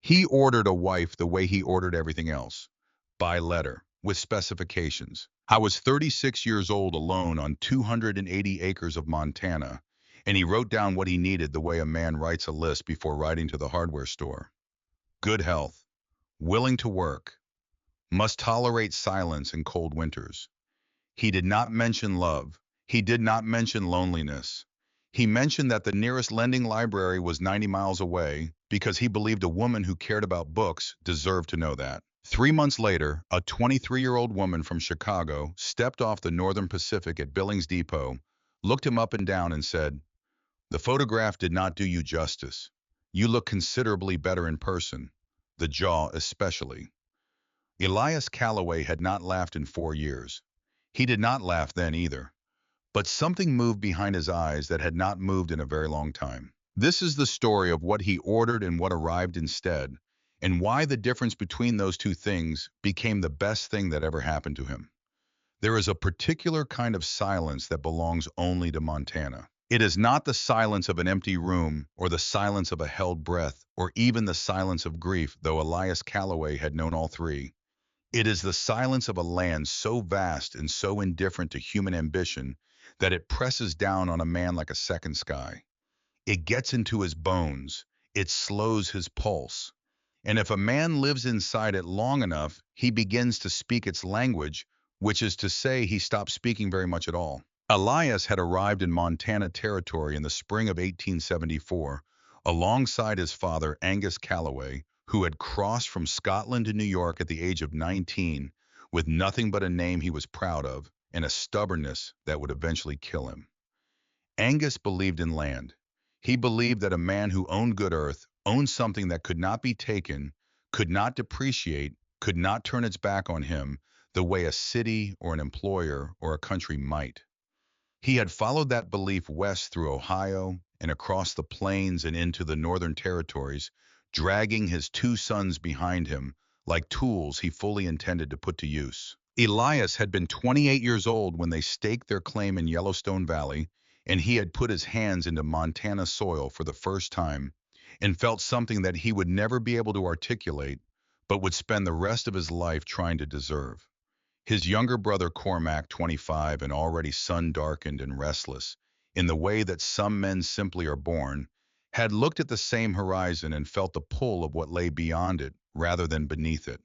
He ordered a wife the way he ordered everything else, by letter, with specifications. I was 36 years old alone on 280 acres of Montana, and he wrote down what he needed the way a man writes a list before riding to the hardware store. Good health, willing to work, must tolerate silence in cold winters. He did not mention love. He did not mention loneliness. He mentioned that the nearest lending library was 90 miles away because he believed a woman who cared about books deserved to know that. 3 months later, a 23-year-old woman from Chicago stepped off the Northern Pacific at Billings Depot, looked him up and down and said, "The photograph did not do you justice. You look considerably better in person, the jaw especially." Elias Calloway had not laughed in 4 years. He did not laugh then either. But something moved behind his eyes that had not moved in a very long time. This is the story of what he ordered and what arrived instead, and why the difference between those two things became the best thing that ever happened to him. There is a particular kind of silence that belongs only to Montana. It is not the silence of an empty room, or the silence of a held breath, or even the silence of grief, though Elias Calloway had known all three. It is the silence of a land so vast and so indifferent to human ambition that it presses down on a man like a second sky. It gets into his bones. It slows his pulse. And if a man lives inside it long enough, he begins to speak its language, which is to say he stops speaking very much at all. Elias had arrived in Montana Territory in the spring of 1874, alongside his father, Angus Calloway, who had crossed from Scotland to New York at the age of 19, with nothing but a name he was proud of and a stubbornness that would eventually kill him. Angus believed in land. He believed that a man who owned good earth owned something that could not be taken, could not depreciate, could not turn its back on him the way a city or an employer or a country might. He had followed that belief west through Ohio and across the plains and into the northern territories, dragging his two sons behind him like tools he fully intended to put to use. Elias had been 28 years old when they staked their claim in Yellowstone Valley, and he had put his hands into Montana soil for the first time and felt something that he would never be able to articulate, but would spend the rest of his life trying to deserve. His younger brother Cormac, 25 and already sun-darkened and restless, in the way that some men simply are born, had looked at the same horizon and felt the pull of what lay beyond it rather than beneath it.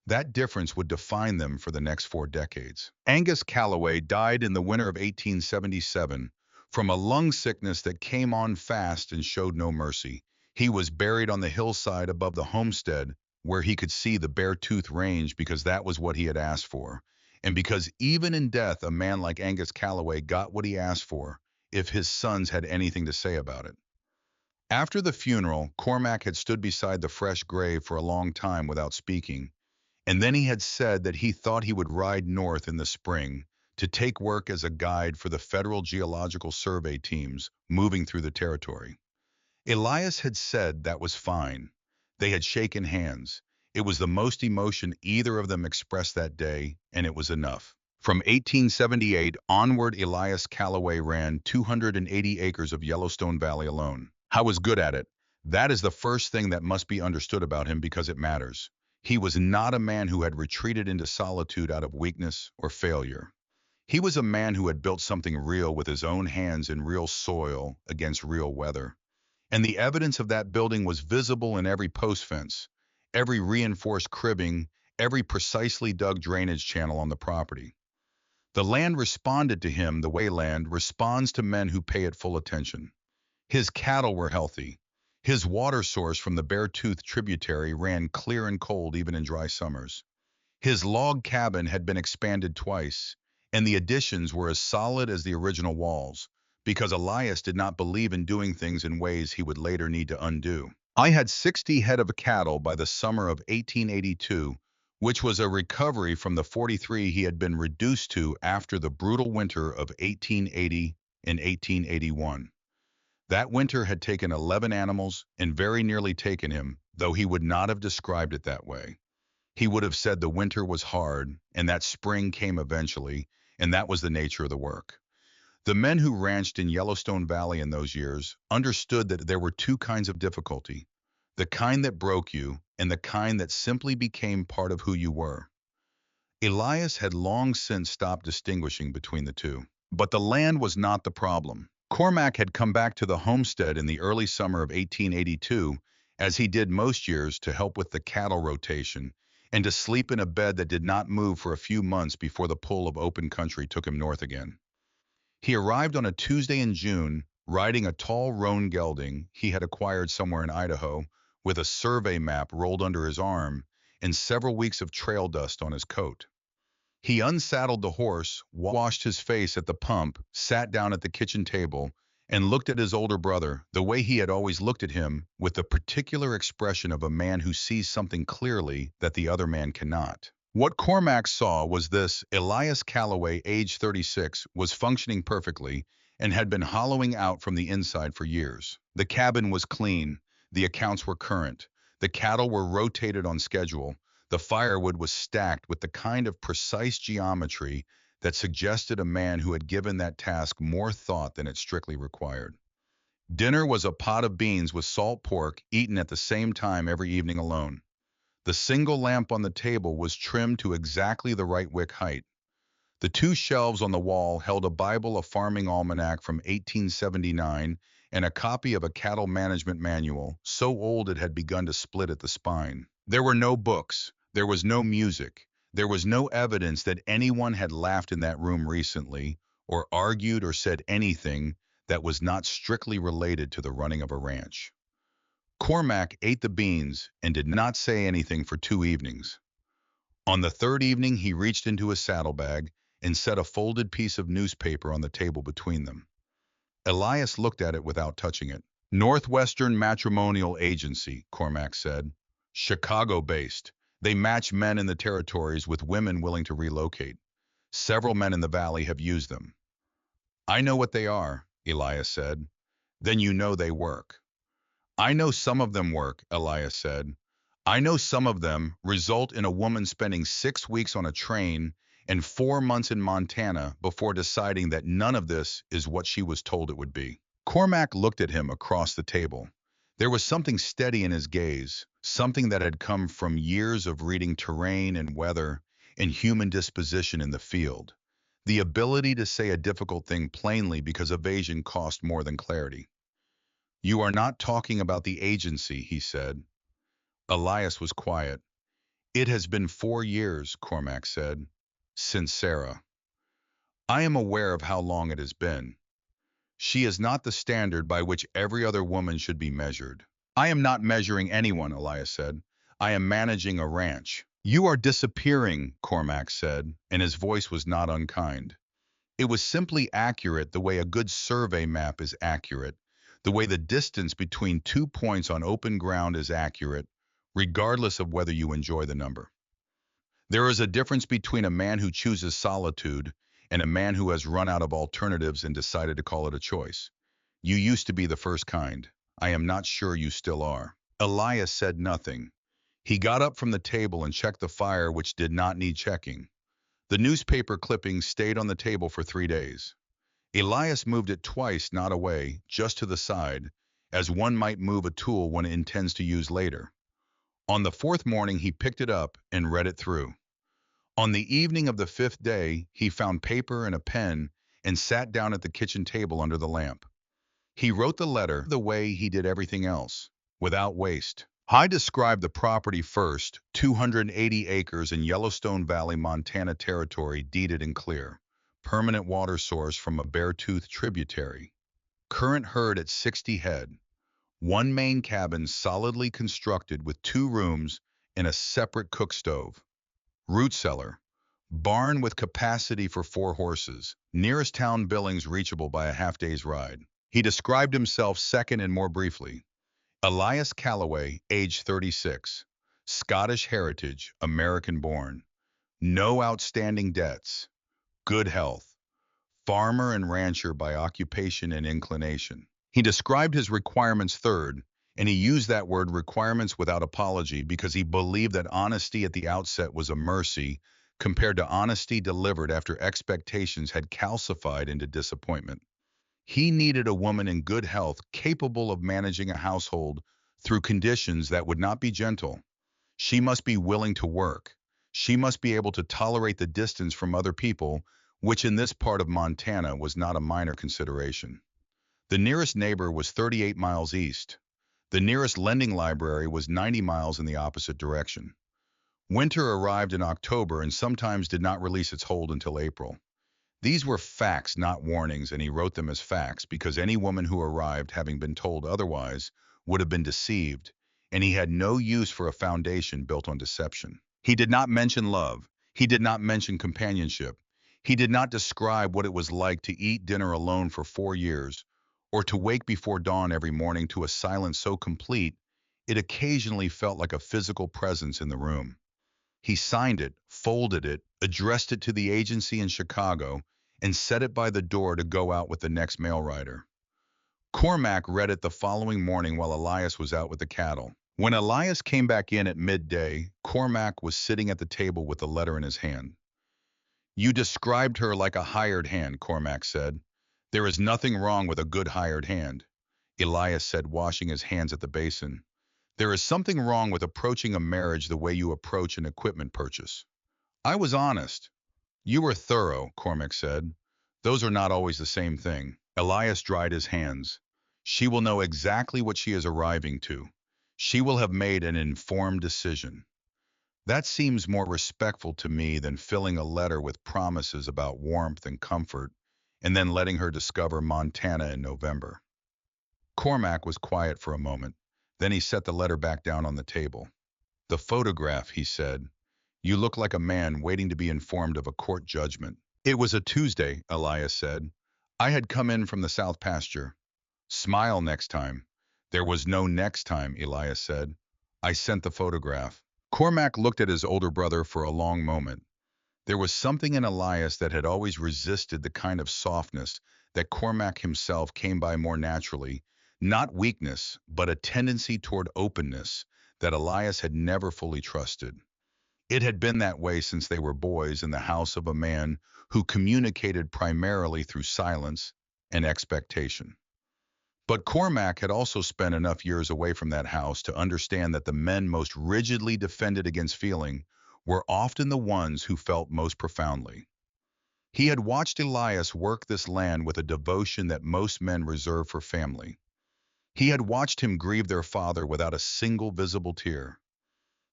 That difference would define them for the next 4 decades. Angus Calloway died in the winter of 1877 from a lung sickness that came on fast and showed no mercy. He was buried on the hillside above the homestead where he could see the Beartooth Range because that was what he had asked for, and because even in death a man like Angus Calloway got what he asked for if his sons had anything to say about it. After the funeral, Cormac had stood beside the fresh grave for a long time without speaking, and then he had said that he thought he would ride north in the spring to take work as a guide for the Federal Geological Survey teams moving through the territory. Elias had said that was fine. They had shaken hands. It was the most emotion either of them expressed that day, and it was enough. From 1878 onward, Elias Calloway ran 280 acres of Yellowstone Valley alone. I was good at it. That is the first thing that must be understood about him because it matters. He was not a man who had retreated into solitude out of weakness or failure. He was a man who had built something real with his own hands in real soil against real weather. And the evidence of that building was visible in every post fence, every reinforced cribbing, every precisely dug drainage channel on the property. The land responded to him the way land responds to men who pay it full attention. His cattle were healthy. His water source from the Beartooth tributary ran clear and cold even in dry summers. His log cabin had been expanded twice, and the additions were as solid as the original walls, because Elias did not believe in doing things in ways he would later need to undo. I had 60 head of cattle by the summer of 1882, which was a recovery from the 43 he had been reduced to after the brutal winter of 1880 and 1881. That winter had taken 11 animals and very nearly taken him, though he would not have described it that way. He would have said the winter was hard and that spring came eventually, and that was the nature of the work. The men who ranched in Yellowstone Valley in those years understood that there were two kinds of difficulty. the kind that broke you, and the kind that simply became part of who you were. Elias had long since stopped distinguishing between the two. But the land was not the problem. Cormac had come back to the homestead in the early summer of 1882, as he did most years, to help with the cattle rotation and to sleep in a bed that did not move for a few months before the pull of open country took him north again. He arrived on a Tuesday in June, riding a tall roan gelding he had acquired somewhere in Idaho, with a survey map rolled under his arm and several weeks of trail dust on his coat. He unsaddled the horse, washed his face at the pump, sat down at the kitchen table, and looked at his older brother the way he had always looked at him, with the particular expression of a man who sees something clearly that the other man cannot. What Cormac saw was this: Elias Calloway, age 36, was functioning perfectly and had been hollowing out from the inside for years. The cabin was clean, the accounts were current, the cattle were rotated on schedule, the firewood was stacked with the kind of precise geometry that suggested a man who had given that task more thought than it strictly required. Dinner was a pot of beans with salt pork, eaten at the same time every evening alone. The single lamp on the table was trimmed to exactly the right wick height. The two shelves on the wall held a Bible, a farming almanac from 1879, and a copy of a cattle management manual, so old it had begun to split at the spine. There were no books, there was no music, there was no evidence that anyone had laughed in that room recently, or argued or said anything that was not strictly related to the running of a ranch. Cormac ate the beans and did not say anything for 2 evenings. On the third evening, he reached into his saddlebag and set a folded piece of newspaper on the table between them. Elias looked at it without touching it. Northwestern Matrimonial Agency, Cormac said. Chicago-based. They match men in the territories with women willing to relocate. Several men in the valley have used them. I know what they are, Elias said. Then you know they work. I know some of them work, Elias said. I know some of them result in a woman spending 6 weeks on a train and 4 months in Montana before deciding that none of this is what she was told it would be. Cormac looked at him across the table. There was something steady in his gaze, something that had come from years of reading terrain and weather and human disposition in the field. The ability to say a difficult thing plainly because evasion cost more than clarity. You are not talking about the agency, he said. Elias was quiet. It has been 4 years, Cormac said, since Sarah. I am aware of how long it has been. She is not the standard by which every other woman should be measured. I am not measuring anyone, Elias said. I am managing a ranch. You are disappearing, Cormac said, and his voice was not unkind. It was simply accurate the way a good survey map is accurate, the way the distance between 2 points on open ground is accurate, regardless of whether you enjoy the number. There is a difference between a man who chooses solitude and a man who has run out of alternatives and decided to call it a choice. You used to be the first kind. I am not sure you still are. Elias said nothing. He got up from the table and checked the fire, which did not need checking. The newspaper clippings stayed on the table for 3 days. Elias moved it twice, not away, just to the side, as one might move a tool one intends to use later. On the 4th morning, he picked it up and read it through. On the evening of the 5th day, he found paper and a pen and sat down at the kitchen table under the lamp. He wrote the letter the way he did everything else, without waste. I described the property first: 280 acres in Yellowstone Valley, Montana territory, deeded and clear. Permanent water source from a Beartooth tributary. Current herd at 60 head. One main cabin solidly constructed with 2 rooms and a separate cook stove. Root cellar. Barn with capacity for 4 horses. Nearest town Billings reachable by a half-day's ride. He described himself second and more briefly. Elias Calloway, age 36. Scottish heritage, American-born. No outstanding debts. Good health. Farmer and rancher by occupation and inclination. He described his requirements third, and he used that word requirements without apology because he believed that honesty at the outset was a mercy compared to honesty delivered after expectations had calcified into disappointment. He needed a woman in good health, capable of managing a household through conditions that would not be gentle. She must be willing to work. She must be able to tolerate the distance from other people, which in this part of Montana was not a minor consideration. The nearest neighbor was 38 miles east. The nearest lending library was 90 miles in the opposite direction. Winter arrived in October and sometimes did not release its hold until April. These were facts, not warnings, and he wrote them as facts because any woman who arrived, having been told otherwise, would have been deceived, and he had no use for a foundation built on deception. He did not mention love. He did not mention companionship. He did not describe what it was like to eat dinner alone for 4 years, or to wake before dawn every morning to a silence so complete it occasionally felt like a physical presence in the room. He signed it, folded it, addressed it to the agency in Chicago, and set it by the door to go out with the next mail rider. Cormac read it the following morning while Elias was out with the cattle. When Elias came back in at midday, Cormac was sitting at the table with the letter in his hand. "You described her like a hired hand," Cormac said. "There is nothing wrong with a good hired hand," Elias said, washing his hands at the basin. "There is something wrong with approaching a marriage the way you approach an equipment purchase." "I was honest." "You were thorough," Cormac said. "Those are not always the same thing." Elias dried his hands. "She will know exactly what she is arriving to. She will have made an informed decision." That seems more respectful to me than filling a letter with promises about warmth and comfort, and then letting her discover Montana in November. Cormac was quiet for a moment. Then he set the letter back down on the table. "The photograph," he said. "You look like a man waiting to be informed of a court judgment." "It was a Tuesday," Elias said. "I had come in from the south pasture." "Smile next time." "There was no next time," Elias said. "I sent the photograph." Cormac looked at his older brother for a long moment. There was something in Elias that had always resisted the kind of softness that Cormac himself came by more naturally, not weakness, but a tendency toward openness that Elias had never fully trusted. It had been that way since they were boys in the house of a man who communicated primarily through silence and expectation. But Cormac had also spent enough years away from that house to understand that the men most rigidly defended against feeling were often the ones who felt most profoundly. He had watched Elias work this land with a devotion that most men reserve for family. He had watched him grieve their father without a single visible tear.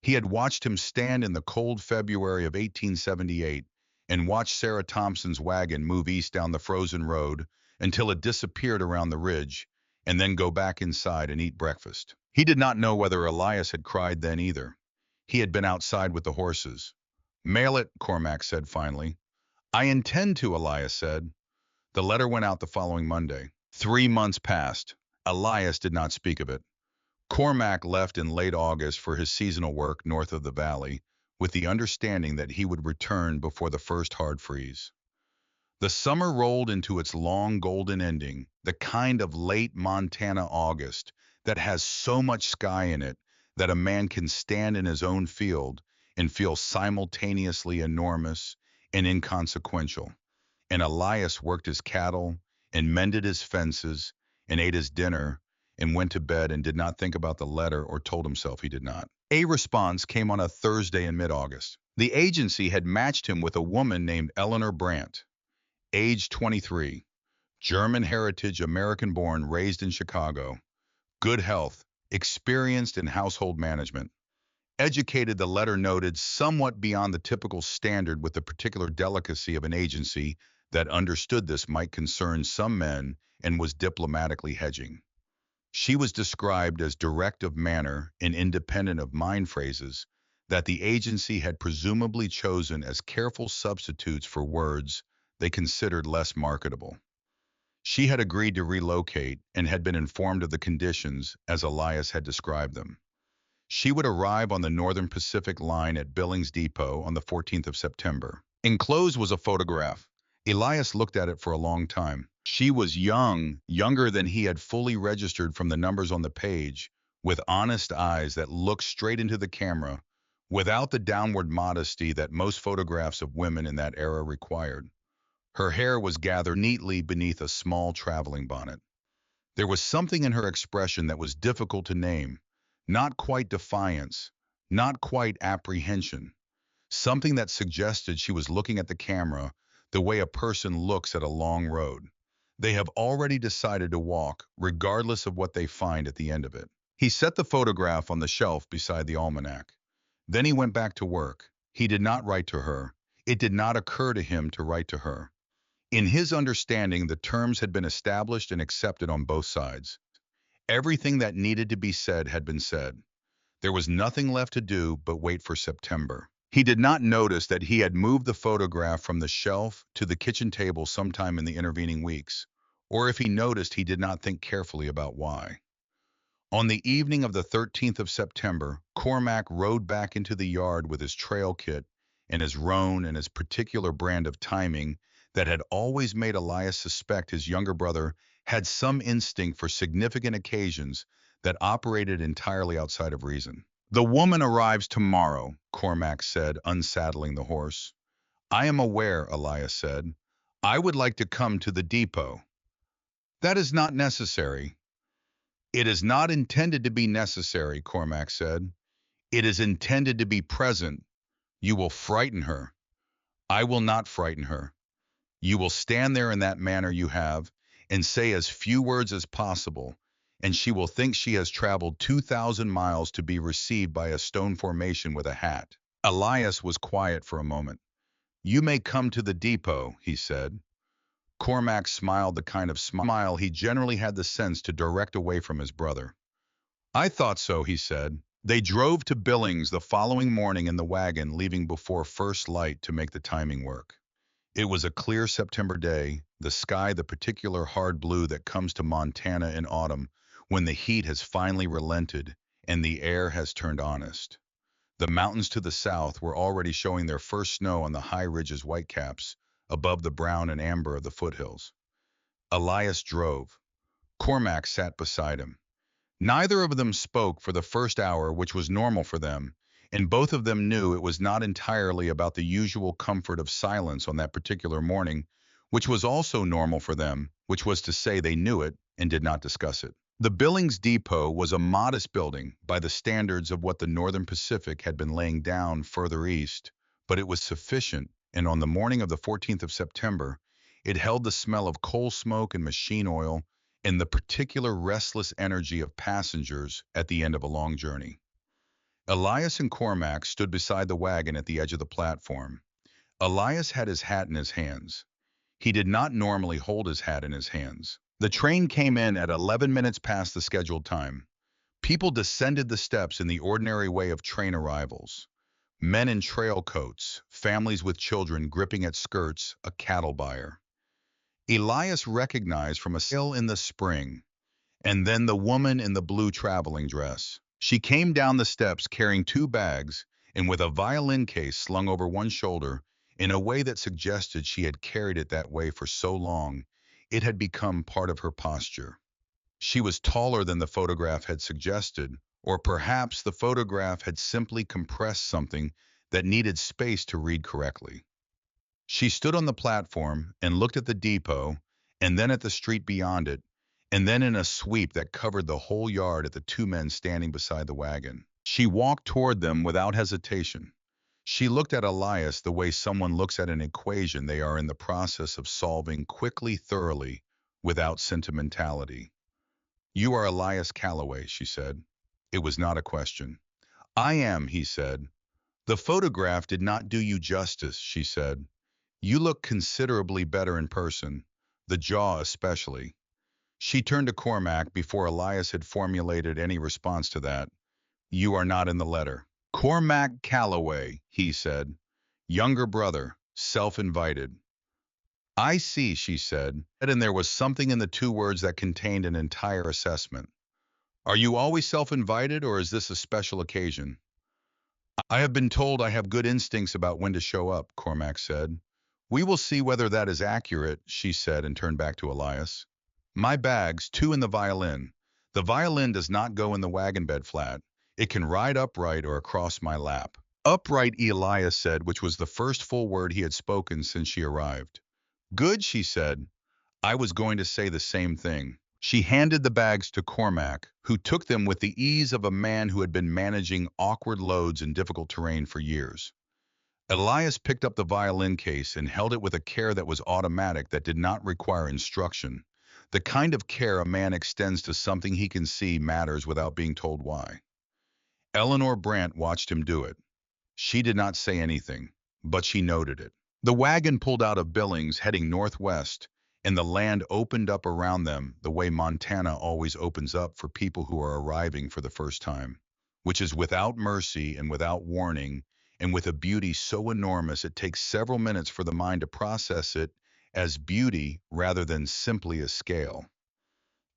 He had watched him stand in the cold February of 1878 and watch Sarah Thompson's wagon move east down the frozen road until it disappeared around the ridge, and then go back inside and eat breakfast. He did not know whether Elias had cried then either. He had been outside with the horses. "Mail it," Cormac said finally. "I intend to," Elias said. The letter went out the following Monday. 3 months passed. Elias did not speak of it. Cormac left in late August for his seasonal work north of the valley, with the understanding that he would return before the first hard freeze. The summer rolled into its long golden ending, the kind of late Montana August that has so much sky in it that a man can stand in his own field and feel simultaneously enormous and inconsequential. And Elias worked his cattle and mended his fences and ate his dinner and went to bed and did not think about the letter or told himself he did not. A response came on a Thursday in mid-August. The agency had matched him with a woman named Eleanor Brandt, age 23, German heritage, American-born, raised in Chicago, good health, experienced in household management. Educated, the letter noted, somewhat beyond the typical standard, with the particular delicacy of an agency that understood this might concern some men and was diplomatically hedging. She was described as direct of manner and independent of mind phrases that the agency had presumably chosen as careful substitutes for words they considered less marketable. She had agreed to relocate and had been informed of the conditions as Elias had described them. She would arrive on the Northern Pacific Line at Billings Depot on the 14th of September. Enclosed was a photograph. Elias looked at it for a long time. She was young, younger than he had fully registered from the numbers on the page, with honest eyes that looked straight into the camera, without the downward modesty that most photographs of women in that era required. Her hair was gathered neatly beneath a small traveling bonnet. There was something in her expression that was difficult to name, Not quite defiance, not quite apprehension. Something that suggested she was looking at the camera the way a person looks at a long road. They have already decided to walk, regardless of what they find at the end of it. He set the photograph on the shelf beside the almanac. Then he went back to work. He did not write to her. It did not occur to him to write to her. In his understanding, the terms had been established and accepted on both sides. Everything that needed to be said had been said. There was nothing left to do but wait for September. He did not notice that he had moved the photograph from the shelf to the kitchen table sometime in the intervening weeks, or if he noticed, he did not think carefully about why. On the evening of the 13th of September, Cormac rode back into the yard with his trail kit and his roan and his particular brand of timing that had always made Elias suspect his younger brother had some instinct for significant occasions that operated entirely outside of reason. The woman arrives tomorrow, Cormac said, unsaddling the horse. I am aware, Elias said. I would like to come to the depot. That is not necessary. It is not intended to be necessary, Cormac said. It is intended to be present. You will frighten her. I will not frighten her. You will stand there in that manner you have, and say as few words as possible, and she will think she has traveled 2,000 miles to be received by a stone formation with a hat. Elias was quiet for a moment. You may come to the depot, he said. Cormac smiled the kind of smile he generally had the sense to direct away from his brother. I thought so, he said. They drove to Billings the following morning in the wagon, leaving before first light to make the timing work. It was a clear September day, the sky the particular hard blue that comes to Montana in autumn when the heat has finally relented and the air has turned honest. The mountains to the south were already showing their first snow on the high ridges whitecaps above the brown and amber of the foothills. Elias drove. Cormac sat beside him. Neither of them spoke for the first hour, which was normal for them, and both of them knew it was not entirely about the usual comfort of silence on that particular morning, which was also normal for them, which was to say they knew it and did not discuss it. The Billings Depot was a modest building by the standards of what the Northern Pacific had been laying down further east, but it was sufficient, and on the morning of the 14th of September, it held the smell of coal smoke and machine oil and the particular restless energy of passengers at the end of a long journey. Elias and Cormac stood beside the wagon at the edge of the platform. Elias had his hat in his hands. He did not normally hold his hat in his hands. The train came in at 11 minutes past the scheduled time. People descended the steps in the ordinary way of train arrivals. Men in trail coats, families with children gripping at skirts, a cattle buyer. Elias recognized from a sail in the spring, and then the woman in the blue traveling dress. She came down the steps carrying two bags and with a violin case slung over one shoulder in a way that suggested she had carried it that way for so long it had become part of her posture. She was taller than the photograph had suggested, or perhaps the photograph had simply compressed something that needed space to read correctly. She stood on the platform and looked at the depot, and then at the street beyond it, and then in a sweep that covered the whole yard at the two men standing beside the wagon. She walked toward them without hesitation. She looked at Elias the way someone looks at an equation they are in the process of solving quickly, thoroughly, without sentimentality. You are Elias Calloway, she said. It was not a question. I am, he said. The photograph did not do you justice, she said. You look considerably better in person, the jaw especially. She turned to Cormac before Elias had formulated any response to that. You are not in the letter. Cormac Calloway, he said. Younger brother, self-invited. I see, she said, and there was something in the two words that contained an entire assessment. Are you always self-invited, or is this a special occasion? I have been told I have good instincts about when to show up, Cormac said. We will see whether that is accurate, she said and turned back to Elias. My bags, two in the violin. The violin does not go in the wagon bed flat. It can ride upright or across my lap. Upright, Elias said, which was the first full word he had spoken since she arrived. Good, she said. I was going to say the same thing. She handed the bags to Cormac, who took them with the ease of a man who had been managing awkward loads in difficult terrain for years. Elias picked up the violin case and held it with a care that was automatic, that did not require instruction. The kind of care a man extends to something he can see matters without being told why. Eleanor Brandt watched him do it. She did not say anything, but she noted it. The wagon pulled out of Billings heading northwest, and the land opened up around them the way Montana always opens up for people who are arriving for the first time, which is without mercy and without warning, and with a beauty so enormous it takes several minutes for the mind to process it as beauty rather than simply a scale.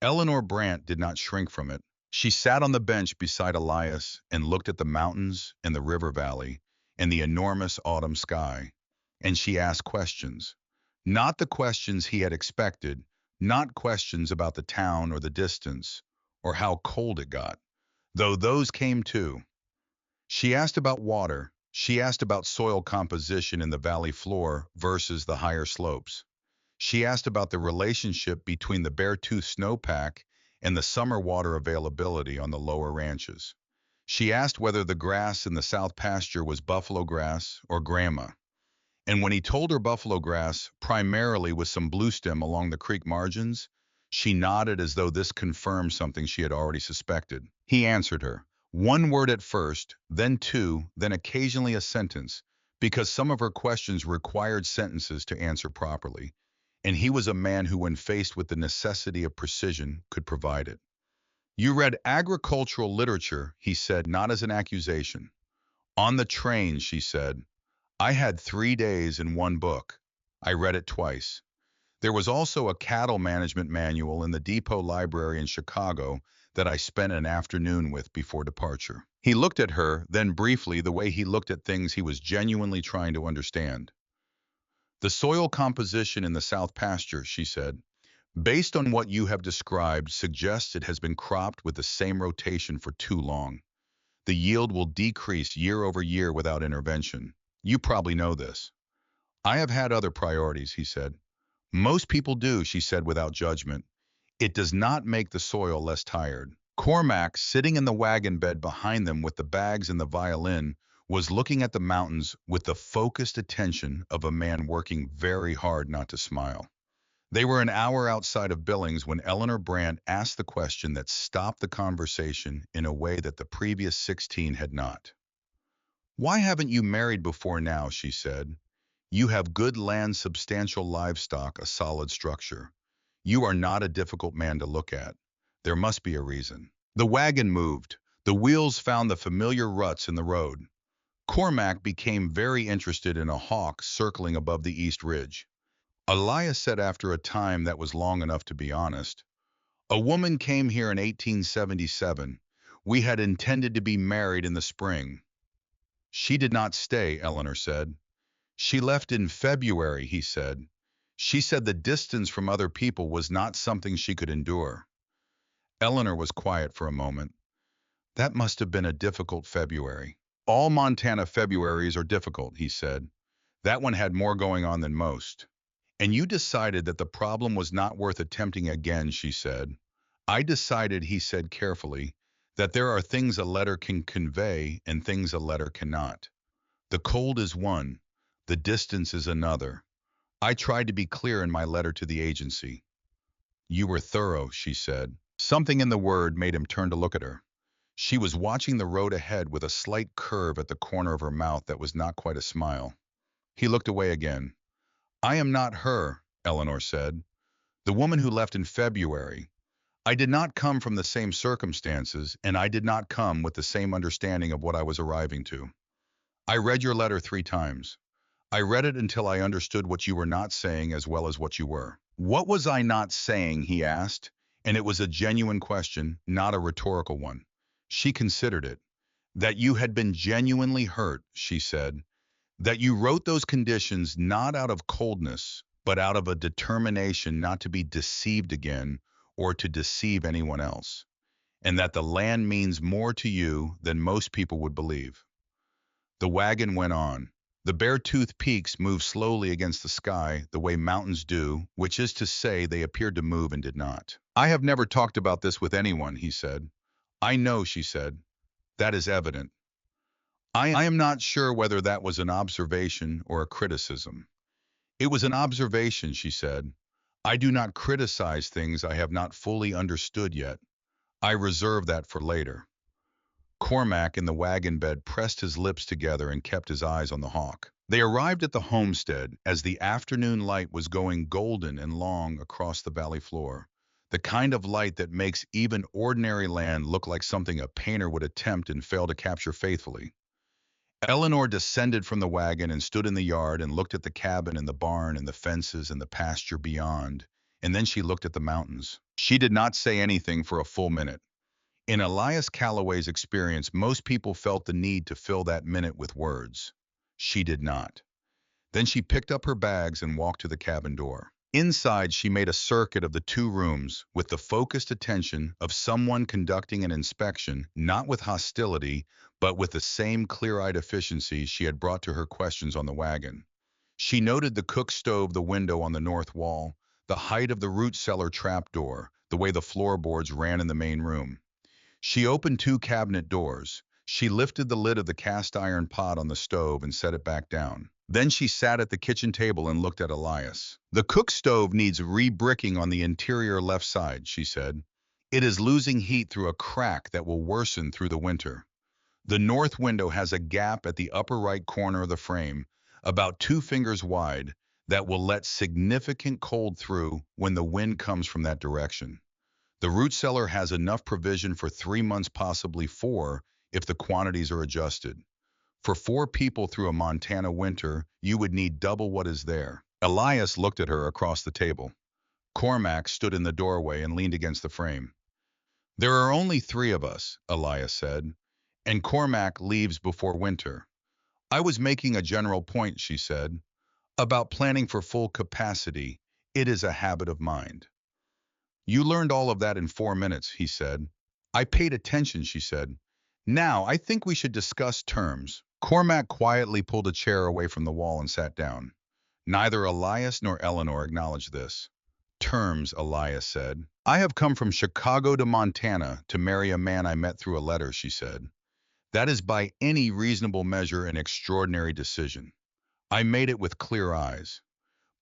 Eleanor Brandt did not shrink from it. She sat on the bench beside Elias and looked at the mountains and the river valley and the enormous autumn sky. And she asked questions. Not the questions he had expected, not questions about the town or the distance or how cold it got, though those came too. She asked about water. She asked about soil composition in the valley floor versus the higher slopes. She asked about the relationship between the Beartooth snowpack and the summer water availability on the lower ranches. She asked whether the grass in the south pasture was buffalo grass or grama. And when he told her buffalo grass, primarily with some bluestem along the creek margins, she nodded as though this confirmed something she had already suspected. He answered her. One word at first, then two, then occasionally a sentence, because some of her questions required sentences to answer properly. And he was a man who, when faced with the necessity of precision, could provide it. You read agricultural literature, he said, not as an accusation. On the train, she said. I had 3 days in one book. I read it twice. There was also a cattle management manual in the depot library in Chicago that I spent an afternoon with before departure. He looked at her, then briefly, the way he looked at things he was genuinely trying to understand. The soil composition in the south pasture, she said, based on what you have described, suggests it has been cropped with the same rotation for too long. The yield will decrease year over year without intervention. You probably know this. I have had other priorities, he said. Most people do, she said without judgment. It does not make the soil less tired. Cormac, sitting in the wagon bed behind them with the bags and the violin, was looking at the mountains with the focused attention of a man working very hard not to smile. They were an hour outside of Billings when Eleanor Brandt asked the question that stopped the conversation in a way that the previous 16 had not. Why haven't you married before now, she said. You have good land, substantial livestock, a solid structure. You are not a difficult man to look at. There must be a reason. The wagon moved. The wheels found the familiar ruts in the road. Cormac became very interested in a hawk circling above the east ridge. Elias said after a time that was long enough to be honest, a woman came here in 1877. We had intended to be married in the spring. She did not stay, Eleanor said. She left in February, he said. She said the distance from other people was not something she could endure. Eleanor was quiet for a moment. That must have been a difficult February. All Montana Februaries are difficult, he said. That one had more going on than most. And you decided that the problem was not worth attempting again, she said. I decided, he said carefully, that there are things a letter can convey and things a letter cannot. The cold is one, the distance is another. I tried to be clear in my letter to the agency. You were thorough, she said. Something in the word made him turn to look at her. She was watching the road ahead with a slight curve at the corner of her mouth that was not quite a smile. He looked away again. I am not her, Eleanor said. The woman who left in February. I did not come from the same circumstances, and I did not come with the same understanding of what I was arriving to. I read your letter 3 times. I read it until I understood what you were not saying as well as what you were. What was I not saying, he asked, and it was a genuine question, not a rhetorical one. She considered it. That you had been genuinely hurt, she said. That you wrote those conditions not out of coldness, but out of a determination not to be deceived again or to deceive anyone else. And that the land means more to you than most people would believe. The wagon went on. The Beartooth peaks moved slowly against the sky the way mountains do, which is to say they appeared to move and did not. I have never talked about this with anyone, he said. I know, she said. That is evident. I am not sure whether that was an observation or a criticism. It was an observation, she said. I do not criticize things I have not fully understood yet. I reserve that for later. Cormac in the wagon bed pressed his lips together and kept his eyes on the hawk. They arrived at the homestead as the afternoon light was going golden and long across the valley floor. The kind of light that makes even ordinary land look like something a painter would attempt and fail to capture faithfully. Eleanor descended from the wagon and stood in the yard and looked at the cabin and the barn and the fences and the pasture beyond, and then she looked at the mountains. She did not say anything for a full minute. In Elias Calloway's experience, most people felt the need to fill that minute with words. She did not. Then she picked up her bags and walked to the cabin door. Inside, she made a circuit of the two rooms with the focused attention of someone conducting an inspection, not with hostility, but with the same clear-eyed efficiency she had brought to her questions on the wagon. She noted the cook stove, the window on the north wall, the height of the root cellar trapdoor, the way the floorboards ran in the main room. She opened two cabinet doors. She lifted the lid of the cast iron pot on the stove and set it back down. Then she sat at the kitchen table and looked at Elias. The cook stove needs re-bricking on the interior left side, she said. It is losing heat through a crack that will worsen through the winter. The north window has a gap at the upper right corner of the frame, about 2 fingers wide, that will let significant cold through when the wind comes from that direction. The root cellar has enough provision for 3 months, possibly 4, if the quantities are adjusted. For 4 people through a Montana winter, you would need double what is there. Elias looked at her across the table. Cormac stood in the doorway and leaned against the frame. There are only 3 of us, Elias said, and Cormac leaves before winter. I was making a general point, she said, about planning for full capacity. It is a habit of mind. You learned all of that in 4 minutes, he said. I paid attention, she said. Now, I think we should discuss terms. Cormac quietly pulled a chair away from the wall and sat down. Neither Elias nor Eleanor acknowledged this. Terms, Elias said. I have come from Chicago to Montana to marry a man I met through a letter, she said. That is by any reasonable measure an extraordinary decision. I made it with clear eyes.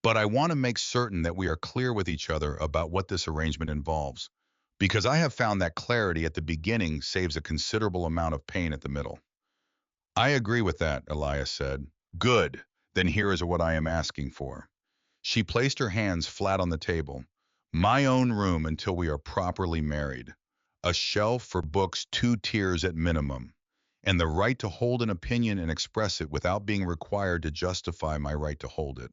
But I want to make certain that we are clear with each other about what this arrangement involves, because I have found that clarity at the beginning saves a considerable amount of pain at the middle. I agree with that, Elias said. Good. Then here is what I am asking for. She placed her hands flat on the table. My own room until we are properly married. A shelf for books, 2 tiers at minimum. And the right to hold an opinion and express it without being required to justify my right to hold it.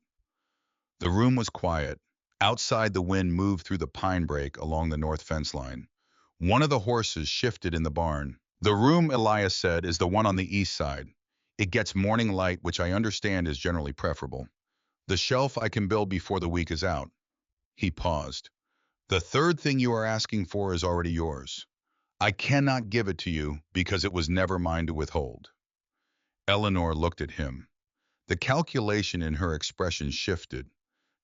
The room was quiet. Outside, the wind moved through the pine brake along the north fence line. One of the horses shifted in the barn. The room, Elias said, is the one on the east side. It gets morning light, which I understand is generally preferable. The shelf I can build before the week is out. He paused. The third thing you are asking for is already yours. I cannot give it to you because it was never mine to withhold. Eleanor looked at him. The calculation in her expression shifted.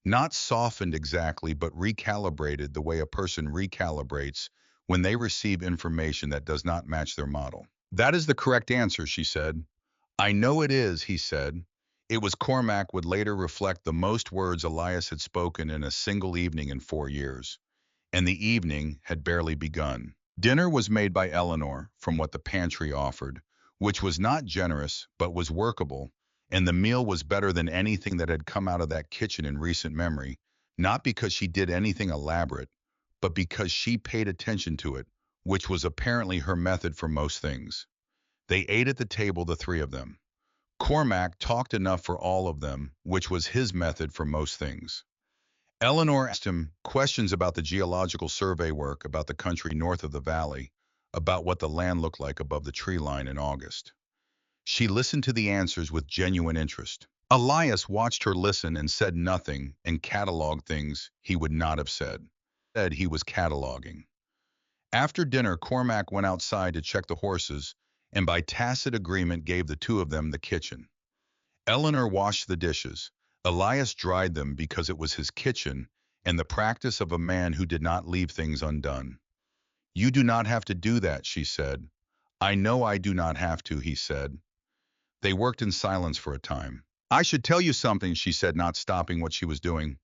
Not softened exactly, but recalibrated the way a person recalibrates when they receive information that does not match their model. That is the correct answer, she said. I know it is, he said. It was Cormac would later reflect the most words Elias had spoken in a single evening in 4 years. And the evening had barely begun. Dinner was made by Eleanor from what the pantry offered, which was not generous but was workable, and the meal was better than anything that had come out of that kitchen in recent memory, not because she did anything elaborate, but because she paid attention to it, which was apparently her method for most things. They ate at the table, the 3 of them. Cormac talked enough for all of them, which was his method for most things. Eleanor asked him questions about the geological survey work, about the country north of the valley, about what the land looked like above the tree line in August. She listened to the answers with genuine interest. Elias watched her listen and said nothing and cataloged things he would not have said. He was cataloging. After dinner, Cormac went outside to check the horses and by tacit agreement gave the 2 of them the kitchen. Eleanor washed the dishes. Elias dried them because it was his kitchen and the practice of a man who did not leave things undone. You do not have to do that, she said. I know I do not have to, he said. They worked in silence for a time. I should tell you something, she said, not stopping what she was doing.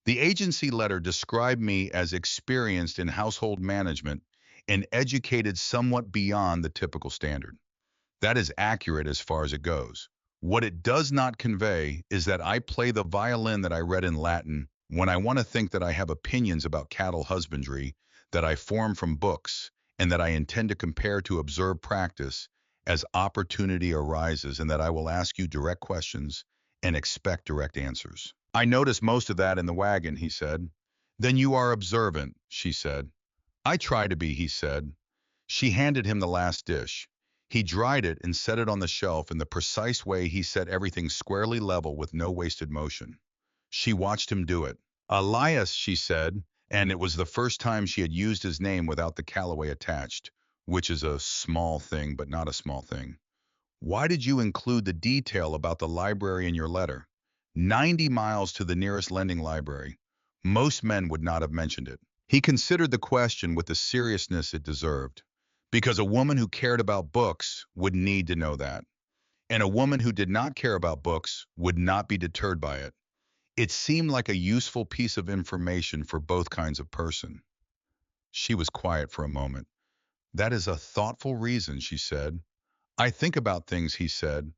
The agency letter described me as experienced in household management and educated somewhat beyond the typical standard. That is accurate as far as it goes. What it does not convey is that I play the violin that I read in Latin when I want to think that I have opinions about cattle husbandry that I form from books and that I intend to compare to observed practice as opportunity arises, and that I will ask you direct questions and expect direct answers. I noticed most of that in the wagon, he said. Then you are observant, she said. I try to be, he said. She handed him the last dish. He dried it and set it on the shelf in the precise way he set everything squarely level with no wasted motion. She watched him do it. Elias, she said, and it was the first time she had used his name without the Callaway attached, which is a small thing, but not a small thing. Why did you include the detail about the library in your letter? 90 miles to the nearest lending library. Most men would not have mentioned it. He considered the question with the seriousness it deserved, because a woman who cared about books would need to know that, and a woman who did not care about books would not be deterred by it. It seemed like a useful piece of information for both kinds of person. She was quiet for a moment. That is a thoughtful reason, she said. I think about things, he said.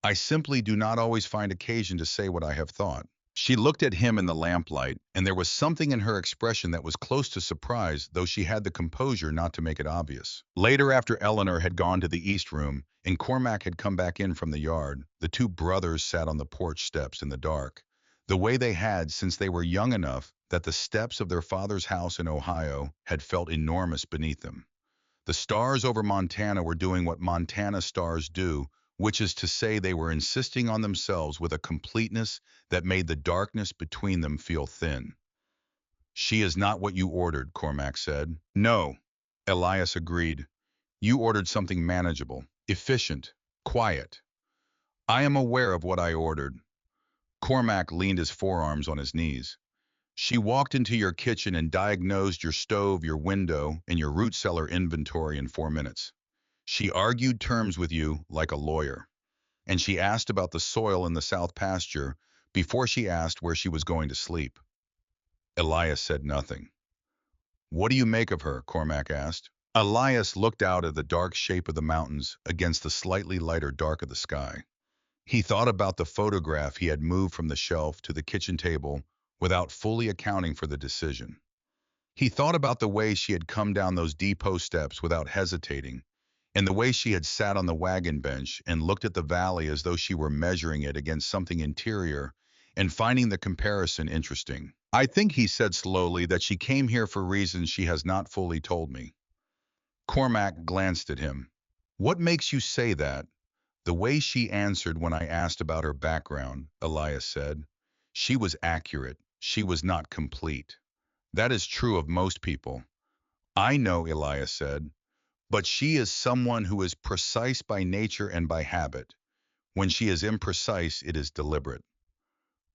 I simply do not always find occasion to say what I have thought. She looked at him in the lamplight, and there was something in her expression that was close to surprise, though she had the composure not to make it obvious. Later, after Eleanor had gone to the east room, and Cormac had come back in from the yard, the two brothers sat on the porch steps in the dark, the way they had since they were young enough that the steps of their father's house in Ohio had felt enormous beneath them. The stars over Montana were doing what Montana stars do, which is to say they were insisting on themselves with a completeness that made the darkness between them feel thin. She is not what you ordered, Cormac said. No, Elias agreed. You ordered something manageable, efficient, quiet. I am aware of what I ordered. Cormac leaned his forearms on his knees. She walked into your kitchen and diagnosed your stove, your window, and your root cellar inventory in 4 minutes. She argued terms with you like a lawyer, and she asked about the soil in the south pasture before she asked where she was going to sleep. Elias said nothing. What do you make of her? Cormac asked. Elias looked out at the dark shape of the mountains against the slightly lighter dark of the sky. He thought about the photograph he had moved from the shelf to the kitchen table without fully accounting for the decision. He thought about the way she had come down those depot steps without hesitating, and the way she had sat on the wagon bench and looked at the valley as though she were measuring it against something interior and finding the comparison interesting. I think, he said slowly, that she came here for reasons she has not fully told me. Cormac glanced at him. What makes you say that? The way she answered when I asked about her background, Elias said. She was accurate. She was not complete. That is true of most people. I know, Elias said. But she is someone who is precise by nature and by habit. When she is imprecise, it is deliberate.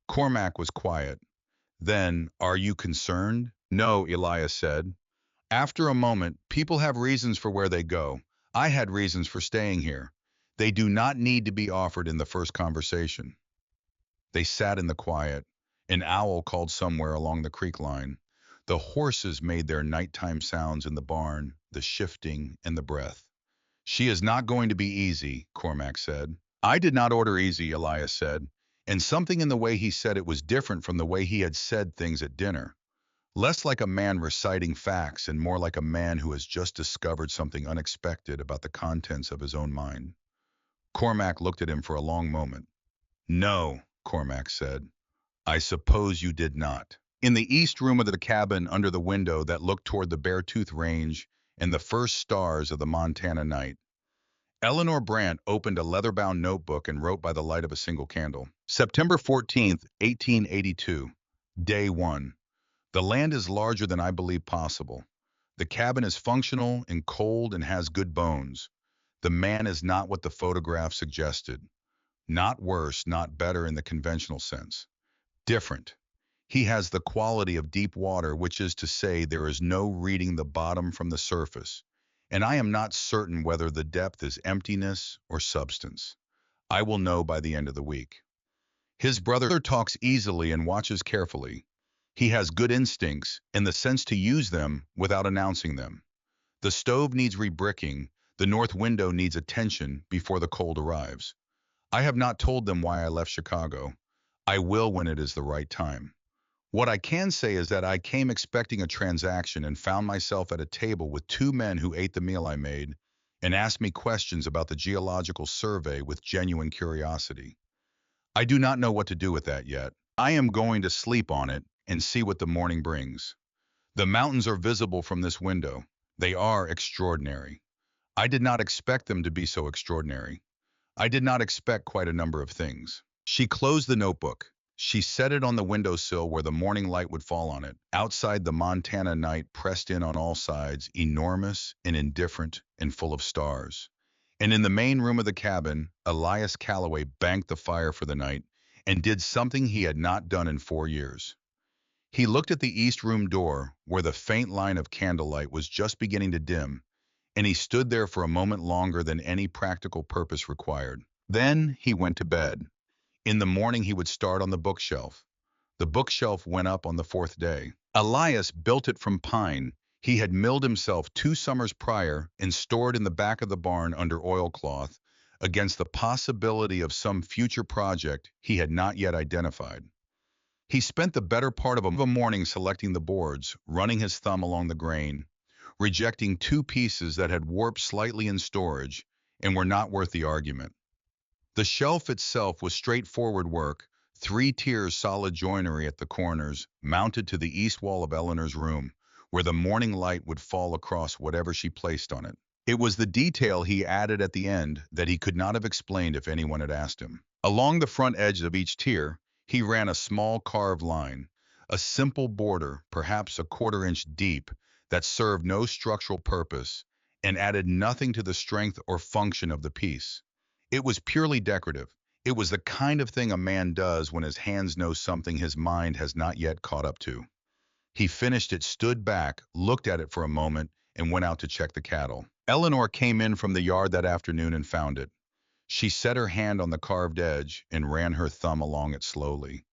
Cormac was quiet. Then, are you concerned? No, Elias said. After a moment, people have reasons for where they go. I had reasons for staying here. They do not need to be offered in the first conversation. They sat in the quiet. An owl called somewhere along the creek line. The horses made their nighttime sounds in the barn, the shifting and the breath. She is not going to be easy, Cormac said. I did not order easy, Elias said, and something in the way he said it was different from the way he had said things at dinner. Less like a man reciting facts and more like a man who has just discovered something unexpected about the contents of his own mind. Cormac looked at him for a long moment. No, Cormac said. I suppose you did not. In the east room of the cabin under the window that looked toward the Beartooth Range and the first stars of the Montana night, Eleanor Brandt opened a leather-bound notebook and wrote by the light of a single candle. September 14th, 1882. Day 1. The land is larger than I believe possible. The cabin is functional and cold and has good bones. The man is not what the photograph suggested. Not worse, not better in the conventional sense. Different. He has the quality of deep water, which is to say there is no reading the bottom from the surface, and I am not certain whether the depth is emptiness or substance. I will know by the end of the week. His brother talks easily and watches carefully. He has good instincts and the sense to use them without announcing them. The stove needs rebricking, the north window needs attention before the cold arrives. I have not told them why I left Chicago. I will when it is the right time. What I can say is that I came expecting a transaction and found myself at a table with two men who ate the meal I made and asked me questions about the geological survey with genuine curiosity. I do not know what to do with that yet. I am going to sleep on it and see what the morning brings. The mountains are visible from this window. They are extraordinary. I did not expect them to be so extraordinary. I did not expect quite a number of things. She closed the notebook. She set it on the windowsill where the morning light would fall on it. Outside, the Montana night pressed in on all sides, enormous and indifferent and full of stars. And in the main room of the cabin, Elias Calloway banked the fire for the night and did something he had not done in 4 years. He looked at the east room door, where the faint line of candlelight was just beginning to dim, and he stood there for a moment longer than any practical purpose required. Then he went to bed. In the morning he would start on the bookshelf. The bookshelf went up on the fourth day. Elias built it from pine. He had milled himself 2 summers prior and stored in the back of the barn under oilcloth against the possibility of some future project he had not yet identified. He spent the better part of a morning selecting the boards, running his thumb along the grain, rejecting 2 pieces that had warped slightly in storage and were not worth the argument. The shelf itself was straightforward work, 3 tiers solid joinery at the corners, mounted to the east wall of Eleanor's room, where the morning light would fall across whatever she placed on it. It was the detail he added at the end that he could not have explained if anyone had asked him. Along the front edge of each tier, he ran a small carved line, a simple border, perhaps a quarter-inch deep, that served no structural purpose and added nothing to the strength or function of the piece. It was purely decorative. It was the kind of thing a man does when his hands know something his mind has not yet caught up to. He finished it, stood back, looked at it for a moment, and went out to check the cattle. Eleanor came in from the yard that afternoon and found it. She set her hand on the carved edge and ran her thumb along it slowly.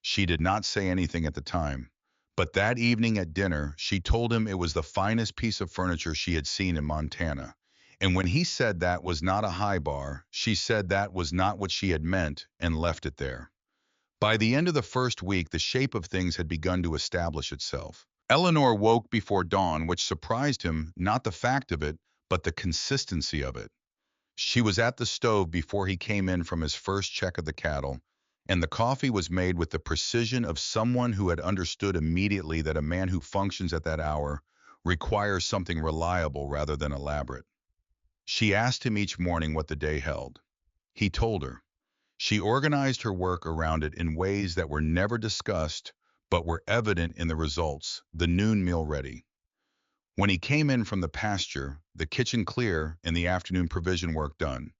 She did not say anything at the time, but that evening at dinner, she told him it was the finest piece of furniture she had seen in Montana. And when he said that was not a high bar, she said that was not what she had meant and left it there. By the end of the first week, the shape of things had begun to establish itself. Eleanor woke before dawn, which surprised him, not the fact of it, but the consistency of it. She was at the stove before he came in from his first check of the cattle, and the coffee was made with the precision of someone who had understood immediately that a man who functions at that hour requires something reliable rather than elaborate. She asked him each morning what the day held. He told her. She organized her work around it in ways that were never discussed, but were evident in the results, the noon meal ready. When he came in from the pasture, the kitchen clear and the afternoon provision work done.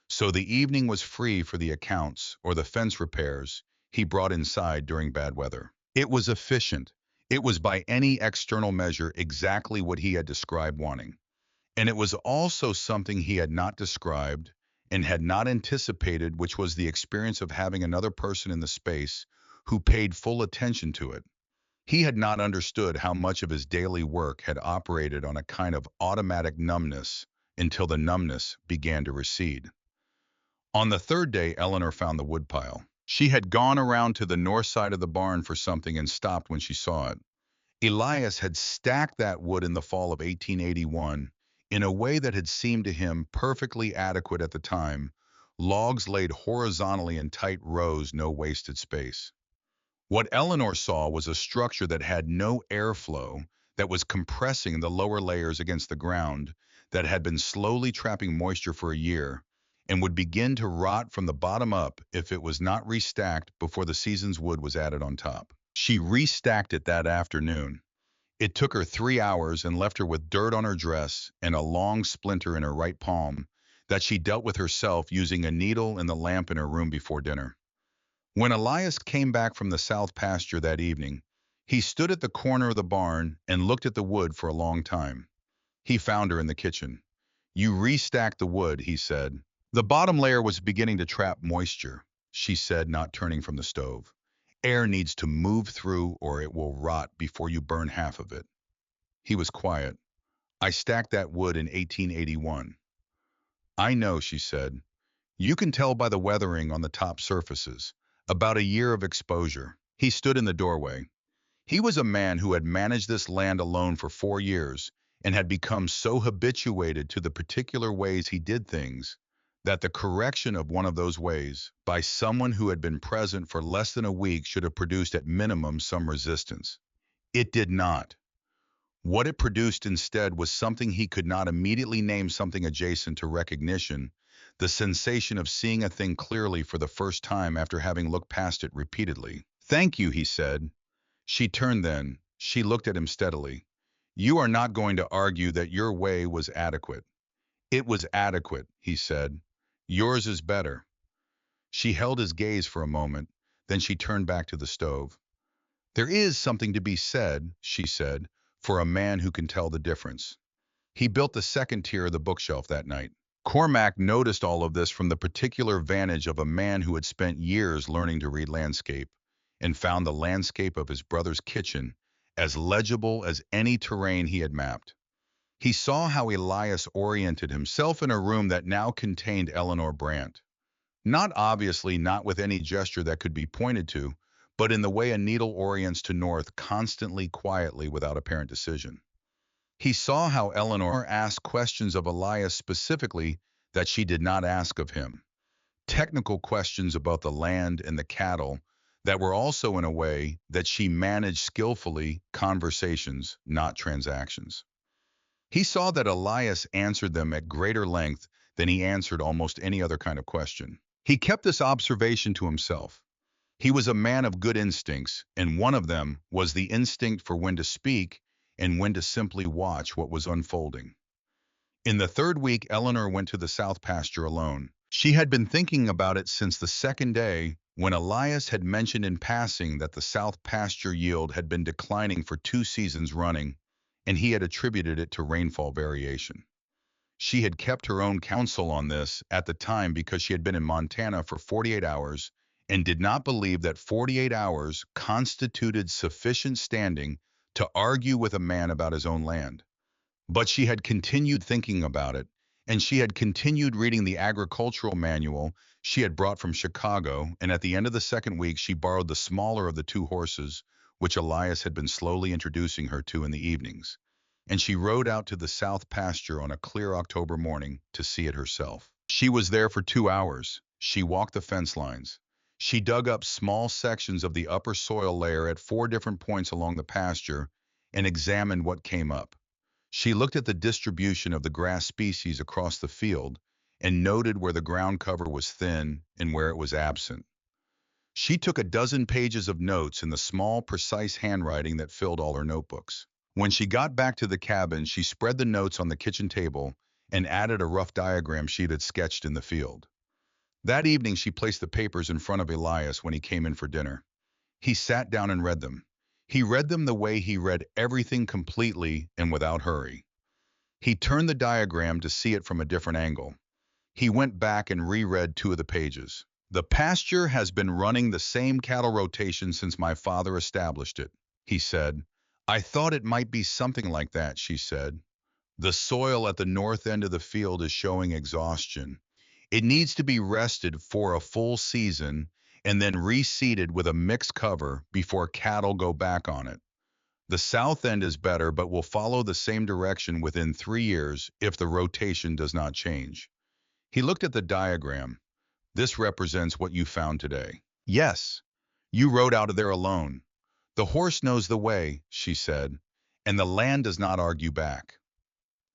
So the evening was free for the accounts or the fence repairs he brought inside during bad weather. It was efficient. It was by any external measure exactly what he had described wanting. And it was also something he had not described and had not anticipated, which was the experience of having another person in the space who paid full attention to it. He had not understood how much of his daily work had operated on a kind of automatic numbness until the numbness began to recede. On the third day, Eleanor found the woodpile. She had gone around to the north side of the barn for something and stopped when she saw it. Elias had stacked that wood in the fall of 1881 in a way that had seemed to him perfectly adequate at the time, logs laid horizontally in tight rows, no wasted space. What Eleanor saw was a structure that had no airflow, that was compressing the lower layers against the ground, that had been slowly trapping moisture for a year, and would begin to rot from the bottom up if it was not restacked before the season's wood was added on top. She restacked it that afternoon. It took her 3 hours and left her with dirt on her dress and a long splinter in her right palm that she dealt with herself using a needle and the lamp in her room before dinner. When Elias came back from the south pasture that evening, he stood at the corner of the barn and looked at the wood for a long time. He found her in the kitchen. You restacked the wood, he said. The bottom layer was beginning to trap moisture, she said, not turning from the stove. Air needs to move through or it will rot before you burn half of it. He was quiet. I stacked that wood in 1881. I know, she said. You can tell by the weathering on the top surfaces. About a year of exposure. He stood in the doorway. He was a man who had managed this land alone for 4 years and had become so habituated to the particular ways he did things that the correction of one of those ways by someone who had been present for less than a week should have produced at minimum some resistance. It did not. What it produced instead was something he could not immediately name, something adjacent to recognition, the sensation of seeing a thing clearly for the first time after having looked past it repeatedly. Thank you, he said. She turned then. She looked at him steadily. You are not going to argue that your way was adequate. It was adequate, he said. Yours is better. She held his gaze for a moment, then she turned back to the stove. There is something to be said, she said, for a man who can tell the difference. He built the second tier of the bookshelf that night. Cormac noticed all of this from the particular vantage of a man who had spent years learning to read landscape and found the landscape of his brother's kitchen as legible as any terrain he had mapped. He saw how Elias oriented himself in a room that now contained Eleanor Brandt. Not obviously, not with any gesture that could be pointed to, but in the way a needle orients to north, constantly, quietly, without apparent decision. He saw how Eleanor asked questions of Elias specifically that she did not ask of him. Technical questions about the land and the cattle that were also in a way that she managed skillfully, conversations, not transactions. He saw that Elias answered them at greater length than he answered almost any other kind of question. He kept this observation to himself. He was a man of good instincts, and one of them was the instinct for when to speak and when to simply watch what was unfolding. In the third week, Eleanor went to the south pasture alone. She had been thinking about it since the second day when Elias had mentioned in passing that the south pasture yield had been declining for 2 seasons running, and he had attributed it to rainfall variation. She had kept her own counsel on this at the time because she had been in Montana for 48 hours and did not believe that 48 hours constituted sufficient standing to argue with a man about his own land. But she had continued thinking about it, and she had continued reading the agricultural manual she had brought from Chicago, and at the end of the second week she borrowed the smaller of the two horses, which Elias had been slowly introducing her to in the evenings, and she rode out to the south pasture on a clear October morning to see it herself. She was there for 2 hours. She walked the fence lines. She dug up small sections of the upper soil layer at 4 different points along the pasture and examined what came up. She looked at the distribution of the grass species across the field and noted where the ground cover was thin and where it was absent. She took a dozen pages of notes in the small, precise handwriting that filled all her notebooks. When she got back to the cabin, she spread the notes on the kitchen table and added a rough diagram she had sketched in the field. That evening, she placed the papers in front of Elias when he came in for dinner. He sat down and read them. He read them the way he read everything, completely and without hurry. He turned the diagram to see it from a different angle. He went back and reread 2 of the pages. The pasture has been running the same cattle rotation since my father established it, he said. I thought it might be something like that, she said. The soil at the north end of the field is showing exhaustion. It needs to be rested for a full season and then reseeded with a mixed cover before cattle go back on it. The south end is better, but will follow the same direction within 3 years if the rotation does not change. He looked at the diagram. This represents what you found today. Yes, you rode out of there alone. The horse knows the way, she said, and the land does not argue back.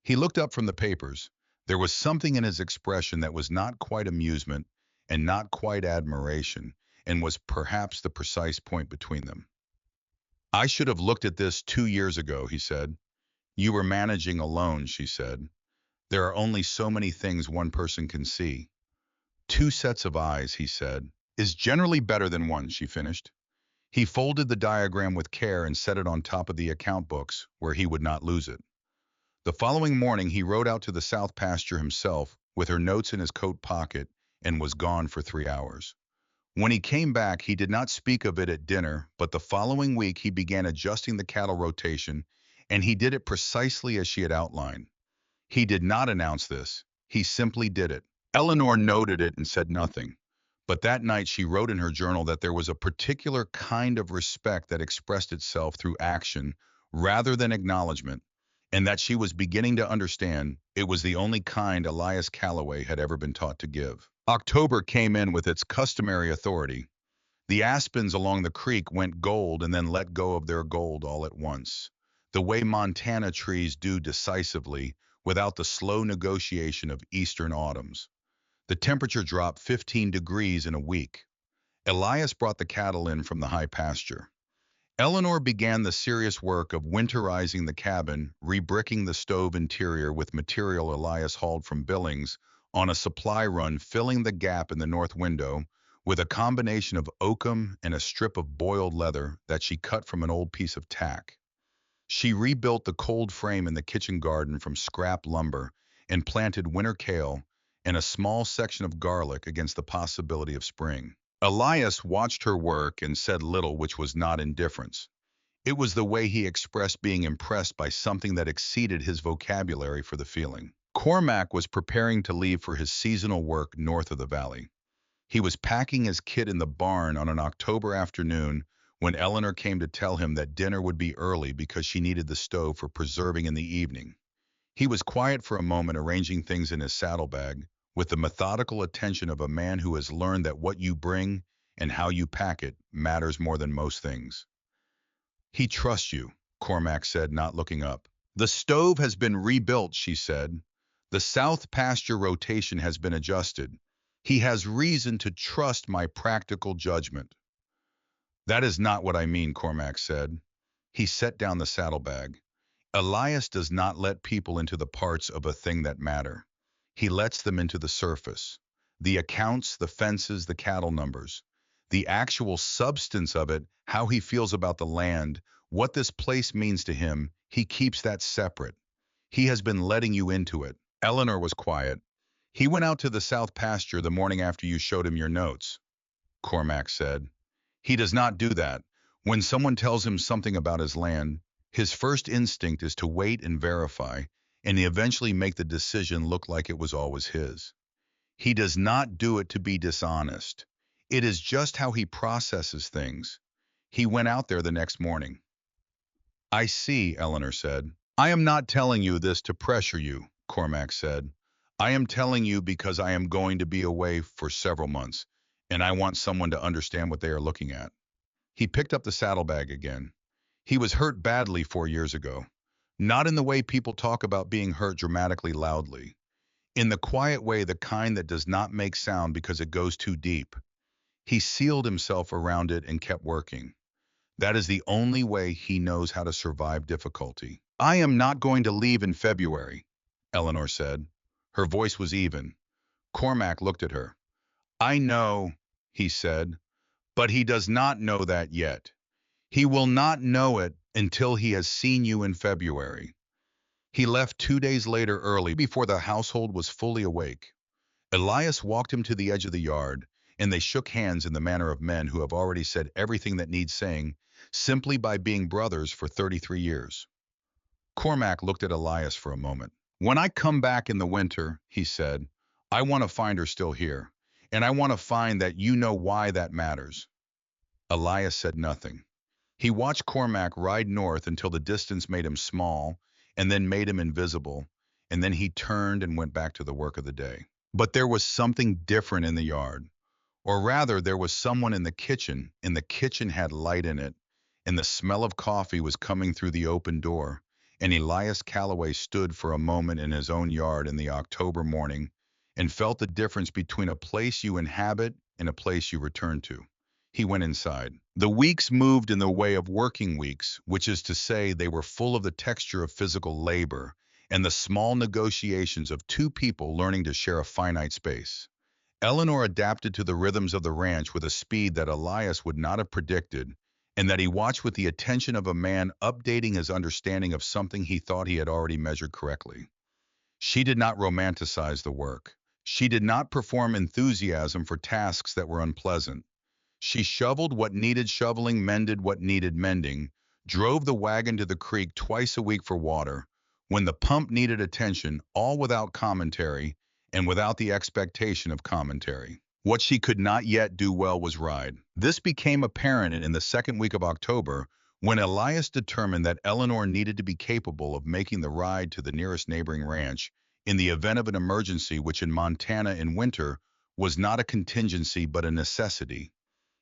He looked up from the papers. There was something in his expression that was not quite amusement and not quite admiration, and was perhaps the precise point between them. I should have looked at this 2 years ago, he said. You were managing alone, she said. There are only so many things one person can see. 2 sets of eyes, he said, is generally better than one, she finished. He folded the diagram with care and set it on top of the account books where he would not lose it. The following morning, he rode out to the south pasture himself with her notes in his coat pocket and was gone for 3 hours. When he came back, he did not speak of it at dinner, but the following week he began adjusting the cattle rotation, and he did it precisely as she had outlined. He did not announce this. He simply did it. Eleanor noted it and said nothing. But that night she wrote in her journal that there was a particular kind of respect that expressed itself through action rather than acknowledgement, and that she was beginning to understand it was the only kind Elias Calloway had ever been taught to give. October came in with its customary authority. The aspens along the creek went gold and then let go of their gold all at once, the way Montana trees do decisively, without the slow negotiation of eastern autumns. The temperature dropped 15 degrees in a week. Elias brought the cattle in from the high pasture. Eleanor began the serious work of winterizing the cabin, rebricking the stove interior with material Elias hauled from Billings on a supply run, filling the gap in the north window with a combination of oakum and a strip of boiled leather that she cut from an old piece of tack. She rebuilt the cold frame in the kitchen garden from scrap lumber and planted winter kale and a small section of garlic against the possibility of spring. Elias watched her work and said little, which was not indifference. It was the way he expressed being impressed by something that exceeded his vocabulary for the feeling. Cormac was preparing to leave for his seasonal work north of the valley. He was packing his kit in the barn on an October afternoon when Eleanor came to tell him that dinner would be early because she needed the stove for preserving in the evening. He was quiet for a moment, arranging things in his saddlebag, with the methodical attention of a man who has learned that what you bring and how you pack it matters more than most things. He trusts you, Cormac said, not looking up. The stove has been rebuilt, she said. The south pasture rotation has been adjusted. He has reason to trust my practical judgment. That is not what I mean, Cormac said. He set down the saddlebag. Elias does not let people into the parts of a thing that matter. He lets them into the surface. The accounts, the fences, the cattle numbers. The actual substance of it, how he feels about the land, what this place means to him, he keeps that separate. He has been letting you into it. Eleanor was quiet. He went out to the south pasture the morning after you showed him your notes, Cormac said. He does not do that. When someone tells him something about his land, his first instinct is to wait and verify, and eventually make the decision look like it was always his. He does not do it to be dishonest. It is just how he processes things. He went out there the next morning. I see, Eleanor said. I am not telling you this to pressure you, Cormac said. I am telling you because I am going to be away for several months, and I want someone to understand what they are looking at. He picked up the saddlebag again. He was hurt badly 4 years ago. Not in the way people talk about being hurt dramatically loudly. In the quiet way, the kind that does not make sound because it goes too deep. He sealed himself around it and kept working. That is the only way he knows how to survive difficulty. I am not going to leave in February, Eleanor said. Her voice was even. Cormac looked at her. I know, he said, but he does not know that yet. He will not know it until he has seen you in February. He left 2 days later, early, before the household was fully awake. Elias walked him to the edge of the yard, and they shook hands in the manner of men who have already said everything that needs saying, simply by being brothers for 33 years. Cormac looked at Elias for a moment. When I come back in the winter, he said, I want to find her still here, and I want to find that you know why that matters. Elias said nothing. He watched Cormac ride north until the distance made him small, and then made him invisible, and then he turned and went back to the work of the day. But there was something different in the yard. Or rather, there was someone in the kitchen, and the kitchen had light in it, and the smell of coffee was coming through the open door, and Elias Calloway stood for a moment in his own yard in the October morning and felt the difference between a place you inhabit and a place you return to. He went inside. The weeks moved in the way of working weeks, which is to say they were full of the texture of physical labor and the small negotiations of two people learning to share a finite space. Eleanor adapted to the rhythms of the ranch with a speed that Elias would not have predicted, and that he watched with the attention of a man updating his understanding of something he thought he had already measured correctly. She did not romanticize the work. She did not perform enthusiasm for tasks that were unpleasant. She shoveled what needed shoveling, mended what needed mending, drove the wagon to the creek twice a week for water, when the pump needed attention, all without commentary and without the expectation of commentary. What she could not yet do well was ride. This became apparent in the second week of October, when Elias determined that Eleanor needed to be capable of making the ride to the nearest neighboring ranch in the event of an emergency, which in Montana in winter was not a contingency but a necessity.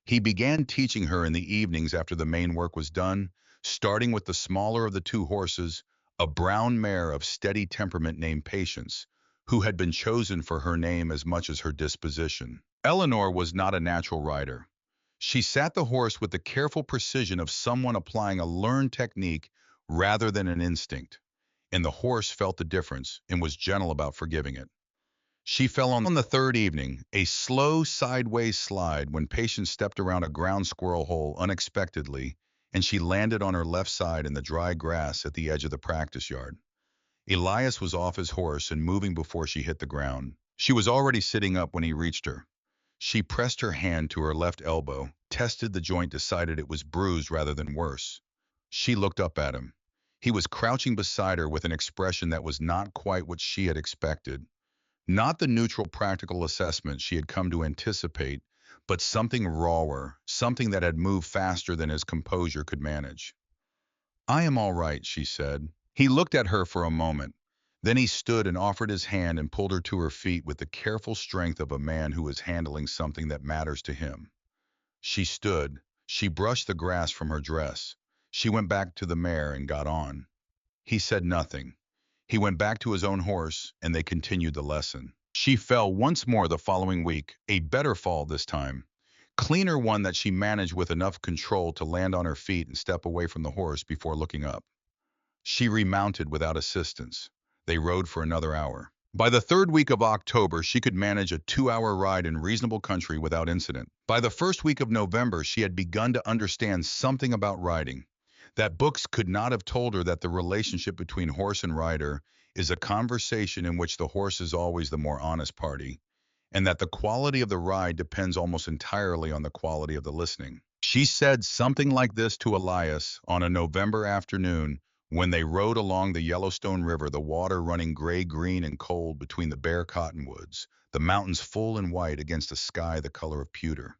He began teaching her in the evenings after the main work was done, starting with the smaller of the two horses, a brown mare of steady temperament named Patience, who had been chosen for her name as much as her disposition. Eleanor was not a natural rider. She sat the horse with the careful precision of someone applying a learned technique rather than an instinct, and the horse felt the difference and was gentle about forgiving it. She fell on the third evening, a slow sideways slide when Patience stepped around a ground squirrel hole unexpectedly, and she landed on her left side in the dry grass at the edge of the practice yard. Elias was off his horse and moving before she hit the ground. She was already sitting up when he reached her. She pressed her hand to her left elbow, tested the joint, decided it was bruised rather than worse. She looked up at him. He was crouching beside her with an expression that was not quite what she had expected. Not the neutral practical assessment she had come to anticipate, but something rawer, something that had moved faster than his composure could manage. "I am all right," she said. He looked at her for a moment. Then he stood and offered his hand and pulled her to her feet with the careful strength of a man who is handling something that matters to him. She stood. She brushed the grass from her dress. She went back to the mare and got on. He said nothing. He went back to his own horse, and they continued the lesson. She fell once more the following week, a better fall this time. Cleaner one that she managed with enough control to land on her feet and step away from the horse before looking up. She remounted without assistance. They rode for another hour. By the third week of October, she could manage a 2-hour ride in reasonable country without incident. By the first week of November, she had begun to understand something about riding. That books could not have told her that the relationship between horse and rider is a conversation in which the horse is always the more honest party, and that the quality of the ride depends almost entirely on the quality of the listening. She said something like this to Elias on a November afternoon when they rode along the Yellowstone River, the water running gray-green and cold between the bare cottonwoods, the mountains full and white against a sky the color of pewter.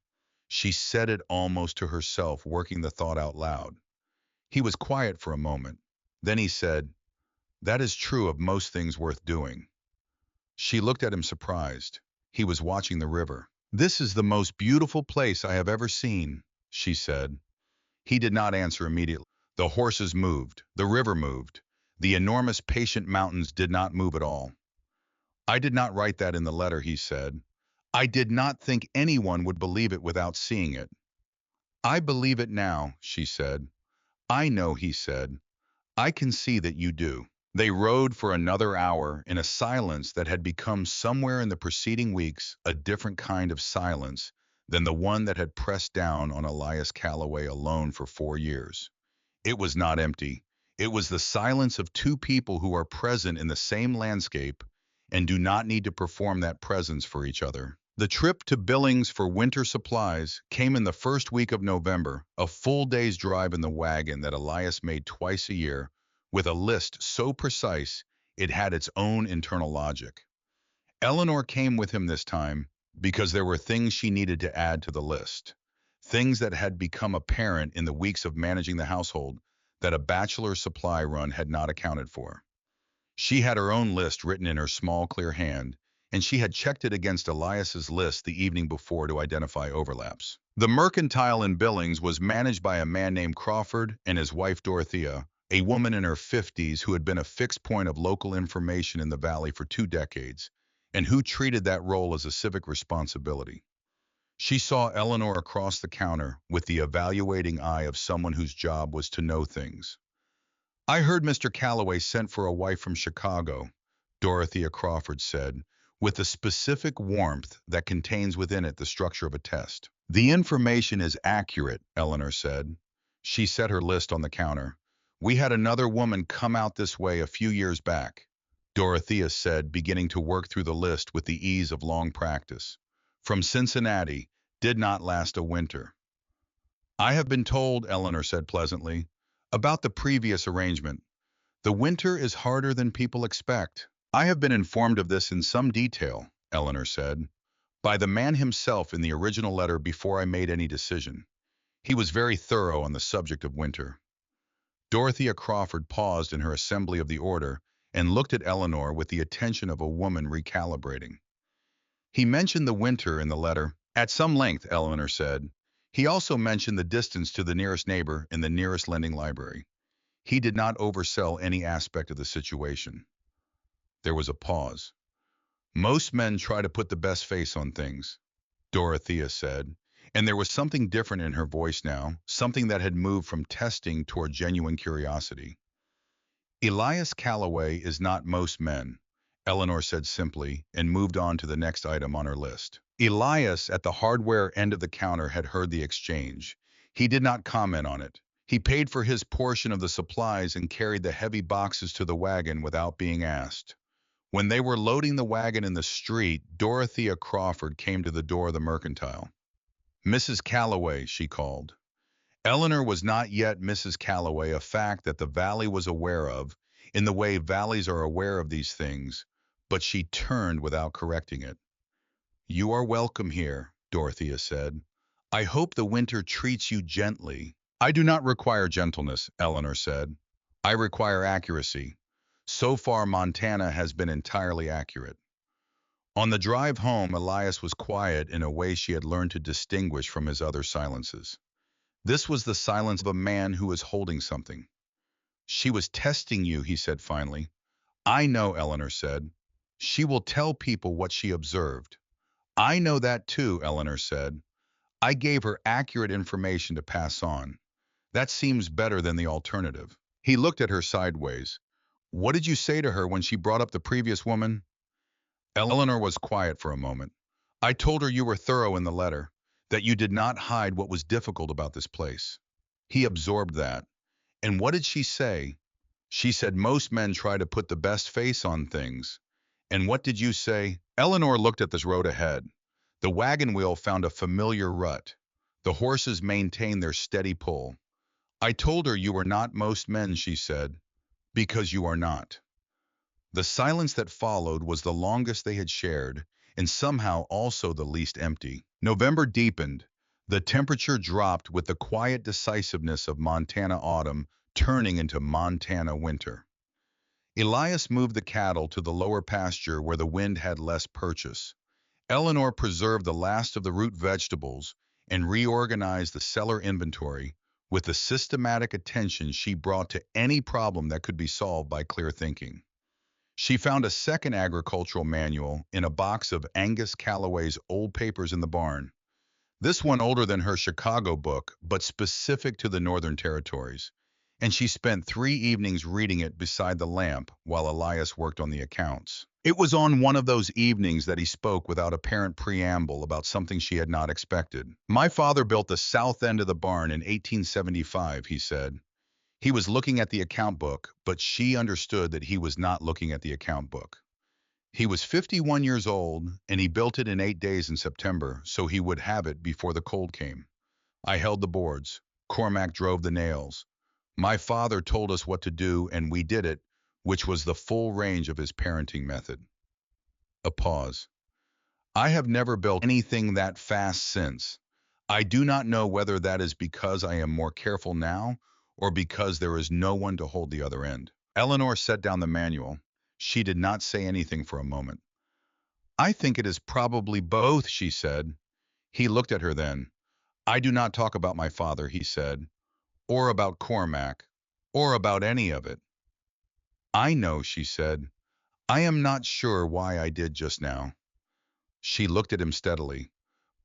She said it almost to herself, working the thought out loud. He was quiet for a moment. Then he said, "That is true of most things worth doing." She looked at him surprised. He was watching the river. "This is the most beautiful place I have ever seen," she said. He did not answer immediately. The horses moved. The river moved. The enormous patient mountains did not move at all. "I did not write that in the letter," he said. "I did not think anyone would believe it without seeing it." "I believe it now," she said. "I know," he said. "I can see that you do." They rode for another hour in a silence that had become somewhere in the preceding weeks a different kind of silence than the one that had pressed down on Elias Calloway alone for 4 years. It was not empty. It was the silence of two people who are present in the same landscape and do not need to perform that presence for each other. The trip to Billings for winter supplies came in the first week of November, a full day's drive in the wagon that Elias made twice a year, with a list so precise it had its own internal logic. Eleanor came with him this time because there were things she needed to add to the list, things that had become apparent in the weeks of managing the household that a bachelor supply run had not accounted for. She had her own list written in her small, clear hand, and she had checked it against Elias's list the evening before to identify overlaps. The mercantile in Billings was managed by a man named Crawford and his wife Dorothea, a woman in her 50s who had been a fixed point of local information in the valley for 2 decades, and who treated that role as a civic responsibility. She saw Eleanor across the counter with the evaluating eye of someone whose job was to know things. "I heard Mr. Calloway sent for a wife from Chicago," Dorothea Crawford said, with the specific warmth that contains within it the structure of a test. The information is accurate, Eleanor said. She set her list on the counter. We had another woman come out this way a few years back, Dorothea said, beginning to work through the list with the ease of long practice. From Cincinnati, did not last a winter. I have been told, Eleanor said pleasantly, about the previous arrangement. The winter is harder than people expect. I have been informed of this in some detail, Eleanor said, by the man himself in the original letter before I made any decision. He was very thorough on the subject of winter. Dorothea Crawford paused in her assembly of the order and looked at Eleanor with the attention of a woman recalibrating. He mentioned the winter in the letter at some length, Eleanor said. He also mentioned the distance to the nearest neighbor in the nearest lending library. He did not oversell any aspect of the situation. There was a pause. Most men try to put the best face on things, Dorothea said, and there was something different in her voice now, something that had moved from testing toward genuine curiosity. Elias Calloway is not most men, Eleanor said simply, and moved on to the next item on her list. Elias, at the hardware end of the counter, had heard the exchange. He did not comment on it. He paid for his portion of the supplies and carried the heavy boxes to the wagon without being asked. When they were loading the wagon in the street, Dorothea Crawford came to the door of the mercantile. Mrs. Calloway, she called. Eleanor was not yet Mrs. Calloway, a fact that the valley was aware of, in the way valleys are aware of these things, but she turned without correcting it. You are welcome here, Dorothea said. I hope the winter treats you gently. I do not require gentleness, Eleanor said. I require accuracy. So far, Montana has been entirely accurate. On the drive home, Elias was quiet in a way she had learned to distinguish from his other silences. This was the silence of a man who is holding something. She was testing you, he said finally. I know, Eleanor said. She will tell people what she observed. I know that too, Eleanor said. I gave her accurate information to pass on. That seems better than the alternative. He looked at her sideways. What did you say to her when she brought up the previous woman? Eleanor was quiet for a moment. I told her you were thorough in the letter, that you did not hide what was difficult about this place. He absorbed that. And what did she say? She said most men try to put the best face on things. And what did you say? Eleanor looked at this road ahead. The wagon wheel found a familiar rut. The horses maintained their steady pull. I told her you were not most men, she said, because you are not. The silence that followed was the longest they had shared, and somehow also the least empty. November deepened. The temperature dropped with the quiet decisiveness of Montana autumn turning into Montana winter. Elias moved the cattle to the lower pasture where the wind had less purchase. Eleanor preserved the last of the root vegetables and reorganized the cellar inventory with the systematic attention she brought to any problem that could be solved by clear thinking. She found a second agricultural manual in a box of Angus Calloway's old papers in the barn. This one older than her Chicago book, but specific to the Northern Territories. And she spent 3 evenings reading it beside the lamp while Elias worked on the accounts. It was on one of those evenings that he spoke without apparent preamble about something she had not expected. My father built the south end of the barn in 1875, he said. He was looking at the account book, but she understood that he was not looking at the account book. He was 51 years old, and he built it in 8 days in September, so he would have it before the cold came. I held the boards. Cormac drove the nails. My father told us what to do, and we did it, which was the full range of his parenting method. A pause. I have never built anything that fast since. I do not know whether that is because I am more careful now or because there is no one to hold the other end. Eleanor set down the manual. She did not say anything for a moment. I think it is probably both, she said. He looked at her then. I do not talk about my father, he said, or about Cormac, or about any of it. I know, she said. I am not sure why I did just now. She looked at him steadily.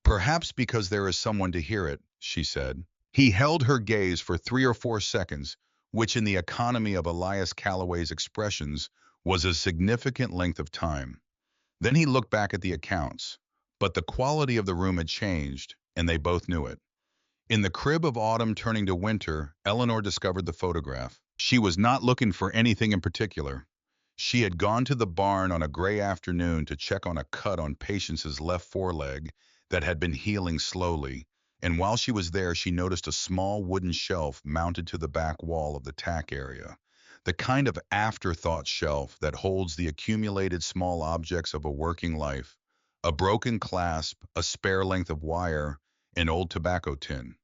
Perhaps because there is someone to hear it, she said. He held her gaze for 3 or 4 seconds, which in the economy of Elias Calloway's expressions was a significant length of time. Then he looked back at the accounts, but the quality of the room had changed, and they both knew it. In the crib of autumn turning to winter, Eleanor discovered the photograph. She was not looking for anything in particular. She had gone to the barn on a gray afternoon to check on a cut on Patience's left foreleg that had been healing slowly, and while she was there, she noticed a small wooden shelf mounted to the back wall of the tack area. The kind of afterthought shelf that holds the accumulated small objects of a working life, a broken clasp, a spare length of wire, an old tobacco tin.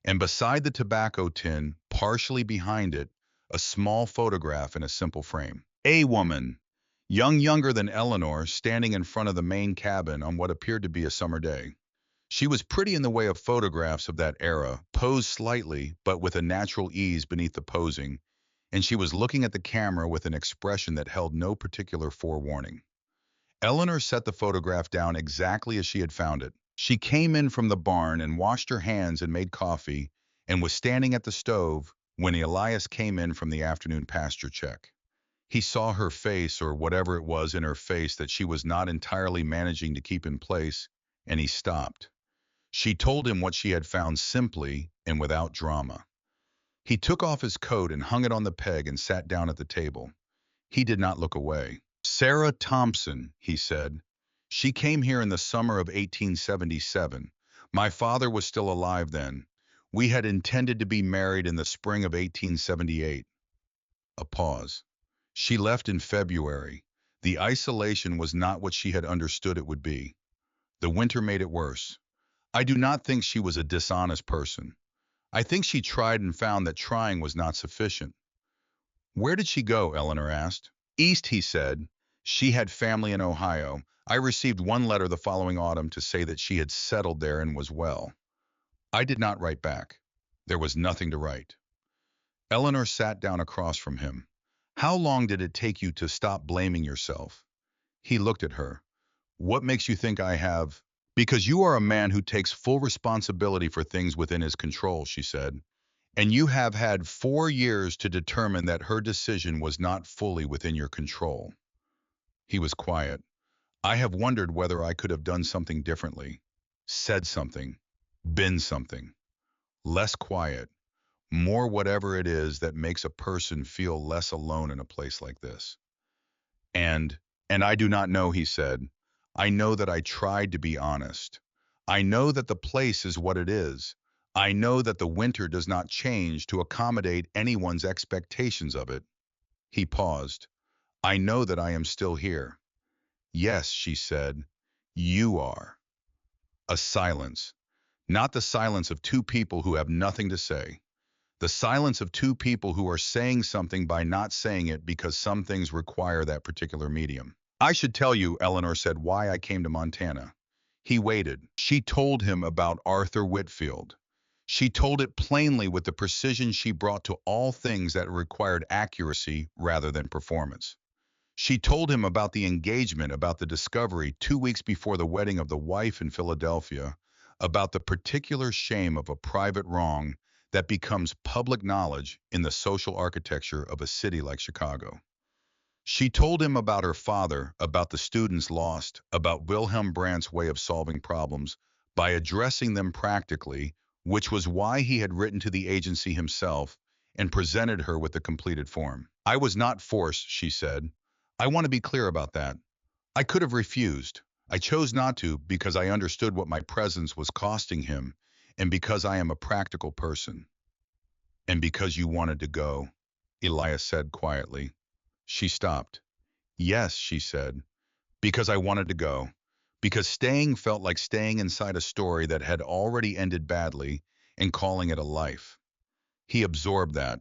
And beside the tobacco tin, partially behind it, a small photograph in a simple frame. A woman, younger than Eleanor, standing in front of the main cabin on what appeared to be a summer day. She was pretty in the way of photographs of that era, posed slightly, but with a natural ease beneath the posing, and she was looking at the camera with an expression that held no particular forewarning. Eleanor set the photograph down exactly as she had found it. She came in from the barn and washed her hands and made coffee, and was standing at the stove when Elias came in from the afternoon pasture check. He saw her face, or whatever it was in her face that she was not entirely managing to keep in place, and he stopped. She told him what she had found simply and without drama. He took off his coat and hung it on the peg and sat down at the table. He did not look away. Sarah Thompson, he said. She came here in the summer of 1877. My father was still alive then. We had intended to be married in the spring of 1878. A pause. She left in February. The isolation was not what she had understood it would be. The winter made it worse. I do not think she was a dishonest person. I think she tried and found that trying was not sufficient. Where did she go? Eleanor asked. East, he said. She had family in Ohio. I received one letter the following autumn to say that she had settled there and was well. I did not write back. There was nothing to write. Eleanor sat down across from him. How long did it take you to stop blaming yourself? He looked at her. What makes you think I have? Because you are a man who takes full responsibility for things within his control, she said. And you have had 4 years to determine that her decision was not fully within your control. He was quiet. I have wondered whether I could have done something differently, said something, been something. Less quiet, more whatever it is that makes a person feel less alone in a place like this. And, and I do not know, he said. I know that I tried to be honest. I know that the place is what it is. I know that the winter does not change to accommodate anyone's expectations of it. He paused. I know that I am still here. Yes, she said, you are. A silence. Not the silence of two people who have nothing to say. The silence of two people who are saying something by not saying it because some things require that particular medium. I should tell you, Eleanor said, why I came to Montana. He waited. She told him about Arthur Whitfield. She told it plainly with the precision she brought to all things that required accuracy rather than performance. She told him about the engagement, about the discovery 2 weeks before the wedding of the wife in Philadelphia, about the particular shame of a private wrong that becomes public knowledge in the social architecture of a city like Chicago. She told him about her father, about the students lost, about Wilhelm Brandt's way of solving problems by addressing them practically, which was why he had written to the agency himself and presented her with the completed form. I was not forced, she said. I want to be clear about that. I could have refused. I chose not to because I understood what my presence was costing him, and because I am a practical person. And because you wanted to go, Elias said quietly. She stopped. Yes, she said, because I wanted to go. Because staying felt like staying inside a story that had already ended badly and calling it a life. He absorbed that.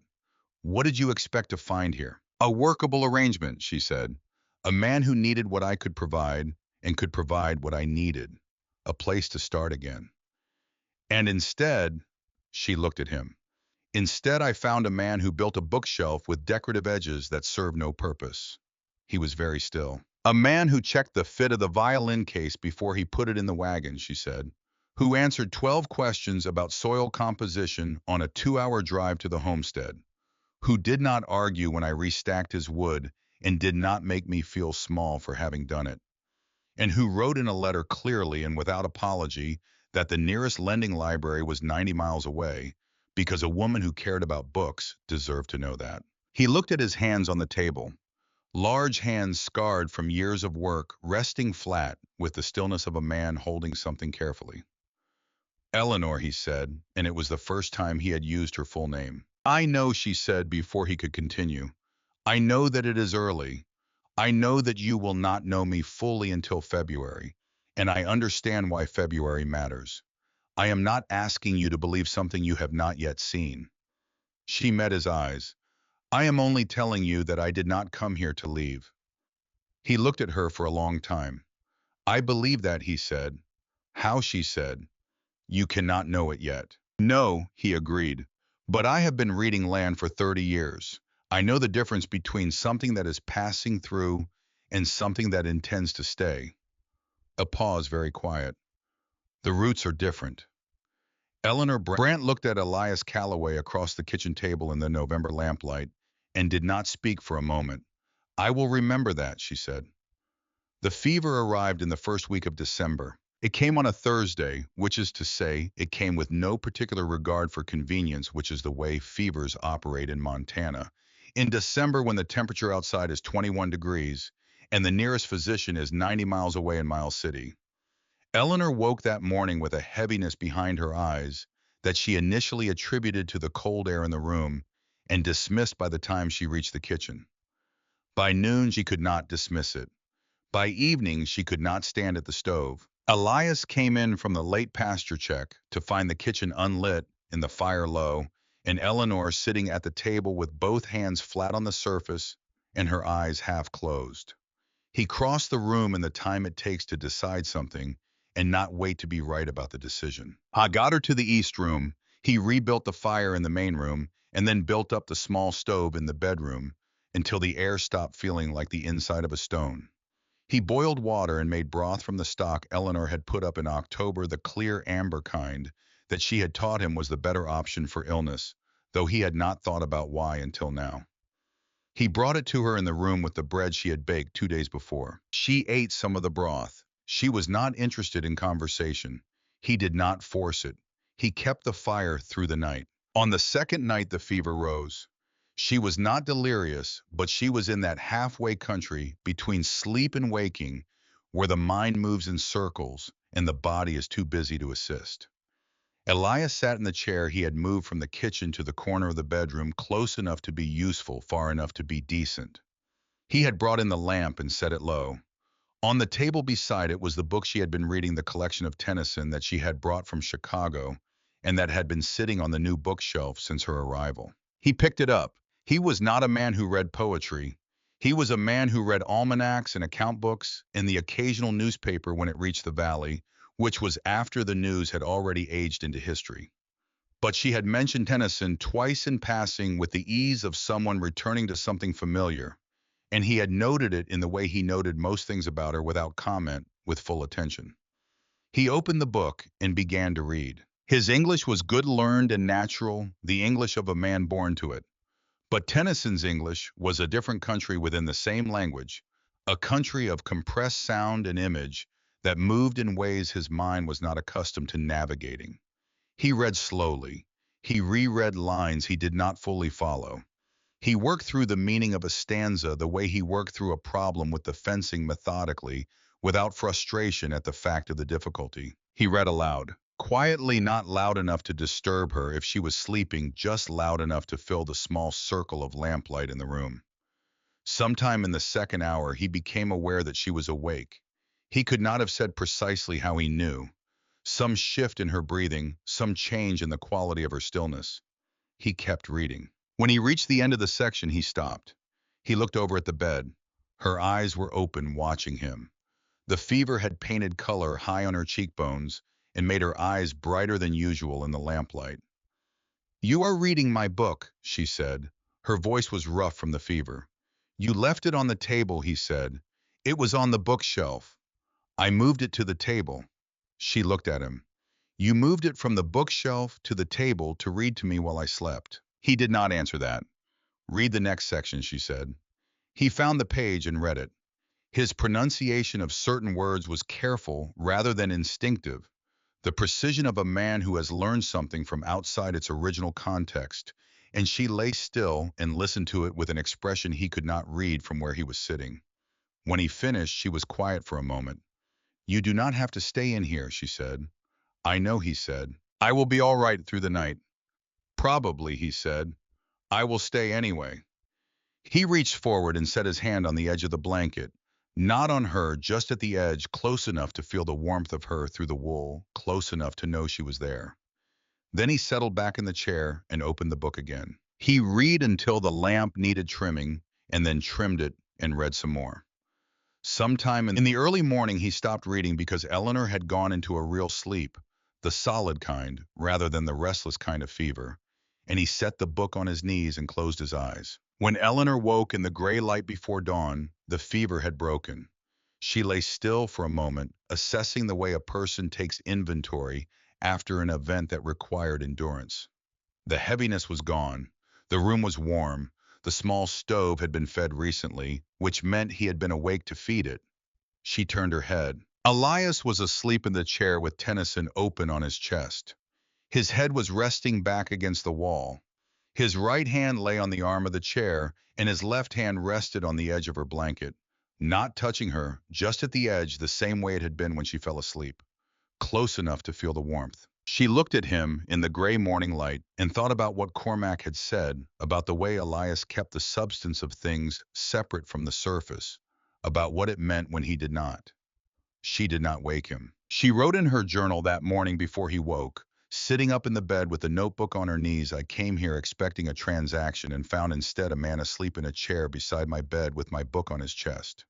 What did you expect to find here? A workable arrangement, she said. A man who needed what I could provide and could provide what I needed. A place to start again. And instead, she looked at him. Instead, I found a man who built a bookshelf with decorative edges that served no purpose. He was very still. A man who checked the fit of the violin case before he put it in the wagon, she said. Who answered 12 questions about soil composition on a 2-hour drive to the homestead. Who did not argue when I restacked his wood and did not make me feel small for having done it. and who wrote in a letter clearly and without apology that the nearest lending library was 90 miles away, because a woman who cared about books deserved to know that. He looked at his hands on the table, large hands scarred from years of work, resting flat with the stillness of a man holding something carefully. Eleanor, he said, and it was the first time he had used her full name. I know, she said before he could continue. I know that it is early. I know that you will not know me fully until February, and I understand why February matters. I am not asking you to believe something you have not yet seen. She met his eyes. I am only telling you that I did not come here to leave. He looked at her for a long time. I believe that, he said. How, she said. You cannot know it yet. No, he agreed. But I have been reading land for 30 years. I know the difference between something that is passing through and something that intends to stay. A pause, very quiet. The roots are different. Eleanor Brandt looked at Elias Calloway across the kitchen table in the November lamplight and did not speak for a moment. I will remember that, she said. The fever arrived in the first week of December. It came on a Thursday, which is to say, it came with no particular regard for convenience, which is the way fevers operate in Montana. In December, when the temperature outside is 21 degrees and the nearest physician is 90 miles away in Miles City. Eleanor woke that morning with a heaviness behind her eyes that she initially attributed to the cold air in the room and dismissed by the time she reached the kitchen. By noon, she could not dismiss it. By evening, she could not stand at the stove. Elias came in from the late pasture check to find the kitchen unlit and the fire low, and Eleanor sitting at the table with both hands flat on the surface and her eyes half closed. He crossed the room in the time it takes to decide something and not wait to be right about the decision. I got her to the east room. He rebuilt the fire in the main room and then built up the small stove in the bedroom until the air stopped feeling like the inside of a stone. He boiled water and made broth from the stock Eleanor had put up in October, the clear amber kind that she had taught him was the better option for illness, though he had not thought about why until now. He brought it to her in the room with the bread she had baked 2 days before. She ate some of the broth. She was not interested in conversation. He did not force it. He kept the fire through the night. On the second night, the fever rose. She was not delirious, but she was in that halfway country between sleep and waking, where the mind moves in circles and the body is too busy to assist. Elias sat in the chair he had moved from the kitchen to the corner of the bedroom, close enough to be useful, far enough to be decent. He had brought in the lamp and set it low. On the table beside it was the book she had been reading, the collection of Tennyson that she had brought from Chicago and that had been sitting on the new bookshelf since her arrival. He picked it up. He was not a man who read poetry. He was a man who read almanacs and account books and the occasional newspaper when it reached the valley, which was after the news had already aged into history. But she had mentioned Tennyson twice in passing with the ease of someone returning to something familiar, and he had noted it in the way he noted most things about her without comment, with full attention. He opened the book and began to read. His English was good, learned, and natural, the English of a man born to it. But Tennyson's English was a different country within the same language, a country of compressed sound and image that moved in ways his mind was not accustomed to navigating. He read slowly. He reread lines he did not fully follow. He worked through the meaning of a stanza the way he worked through a problem with the fencing, methodically, without frustration at the fact of the difficulty. He read aloud, quietly, not loud enough to disturb her if she was sleeping, just loud enough to fill the small circle of lamplight in the room. Sometime in the second hour, he became aware that she was awake. He could not have said precisely how he knew. Some shift in her breathing, some change in the quality of her stillness. He kept reading. When he reached the end of the section, he stopped. He looked over at the bed. Her eyes were open, watching him. The fever had painted color high on her cheekbones and made her eyes brighter than usual in the lamplight. You are reading my book, she said. Her voice was rough from the fever. You left it on the table, he said. It was on the bookshelf. I moved it to the table. She looked at him. You moved it from the bookshelf to the table to read to me while I slept. He did not answer that. Read the next section, she said. He found the page and read it. His pronunciation of certain words was careful rather than instinctive, the precision of a man who has learned something from outside its original context, and she lay still and listened to it with an expression he could not read from where he was sitting. When he finished, she was quiet for a moment. "You do not have to stay in here," she said. "I know," he said. "I will be all right through the night." "Probably," he said. "I will stay anyway." He reached forward and set his hand on the edge of the blanket, not on her, just at the edge, close enough to feel the warmth of her through the wool, close enough to know she was there. Then he settled back in the chair and opened the book again. He read until the lamp needed trimming, and then trimmed it and read some more. Sometime in the early morning, he stopped reading because Eleanor had gone into a real sleep, the solid kind, rather than the restless kind of fever, and he set the book on his knees and closed his eyes. When Eleanor woke in the gray light before dawn, the fever had broken. She lay still for a moment, assessing the way a person takes inventory after an event that required endurance. The heaviness was gone. The room was warm. The small stove had been fed recently, which meant he had been awake to feed it. She turned her head. Elias was asleep in the chair with Tennyson open on his chest. His head was resting back against the wall. His right hand lay on the arm of the chair, and his left hand rested on the edge of her blanket, not touching her, just at the edge, the same way it had been when she fell asleep, close enough to feel the warmth. She looked at him in the gray morning light and thought about what Cormac had said about the way Elias kept the substance of things separate from the surface, about what it meant when he did not. She did not wake him. She wrote in her journal that morning before he woke, sitting up in the bed with a notebook on her knees. "I came here expecting a transaction and found instead a man asleep in a chair beside my bed with my book on his chest.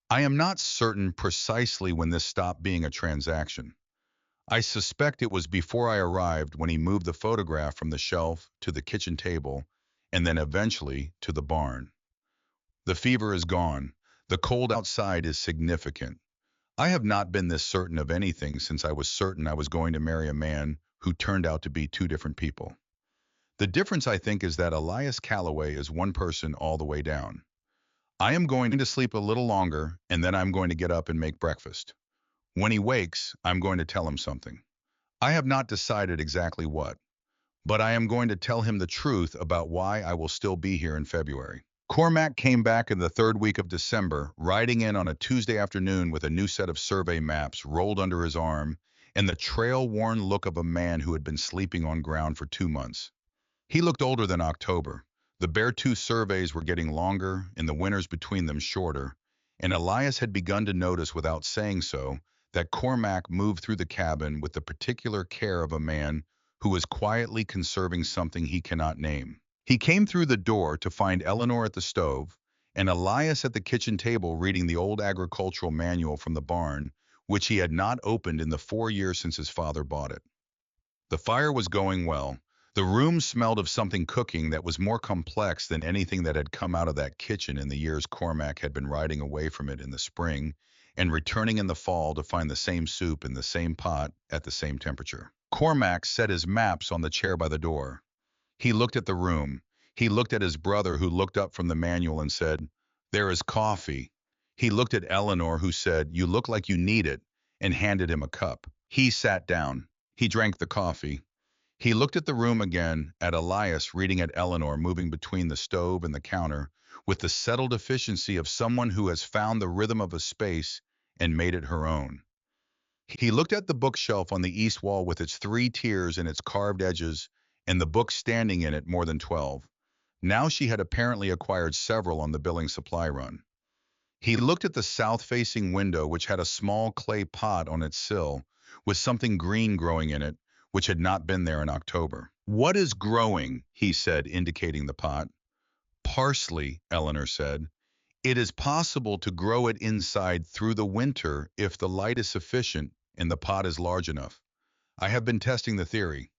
I am not certain precisely when this stopped being a transaction. I suspect it was before I arrived, when he moved the photograph from the shelf to the kitchen table and then eventually to the barn. The fever is gone. The cold outside is significant. I have not been this certain of anything since I was certain I was going to marry a man who turned out to be two different people. The difference, I think, is that Elias Calloway is one person all the way down. I am going to sleep a little longer, and then I'm going to get up and make breakfast. When he wakes, I'm going to tell him something. I have not decided exactly what, but I am going to tell him the truth about why I will still be here in February." Cormac came back in the third week of December, riding in on a Tuesday afternoon with a new set of survey maps rolled under his arm and the trail-worn look of a man who had been sleeping on ground for 2 months. He looked older than October. The Beartooth surveys were getting longer and the winters between them shorter, and Elias had begun to notice, without saying so, that Cormac moved through the cabin with the particular care of a man who is quietly conserving something he cannot name. He came through the door to find Eleanor at the stove and Elias at the kitchen table reading the old agricultural manual from the barn, which he had not opened in the 4 years since his father bought it. The fire was going well. The room smelled of something cooking that was more complex than anything that had come out of that kitchen in the years Cormac had been riding away from it in the spring and returning in the fall to find the same soup in the same pot at the same temperature. Cormac set his maps on the chair by the door. He looked at the room. He looked at his brother, who looked up from the manual and said, "There is coffee." He looked at Eleanor, who said, "You look like you need it," and handed him a cup. He sat down. He drank the coffee. He looked at the room again, at Elias reading, at Eleanor moving between the stove and the counter with the settled efficiency of someone who has found the rhythm of a space and made it her own. He looked at the bookshelf on the east wall with its 3 tiers and its carved edges, and the books standing in it, more than 12. Now she had apparently acquired several on the Billing supply run. He looked at the south-facing window, which had a small clay pot on its sill with something green growing in it, which had not been there in October. "What is growing?" he said, indicating the pot. "Parsley," Eleanor said. "It is possible to grow it inside through the winter if the light is sufficient and the pot is large enough. I have been testing the theory."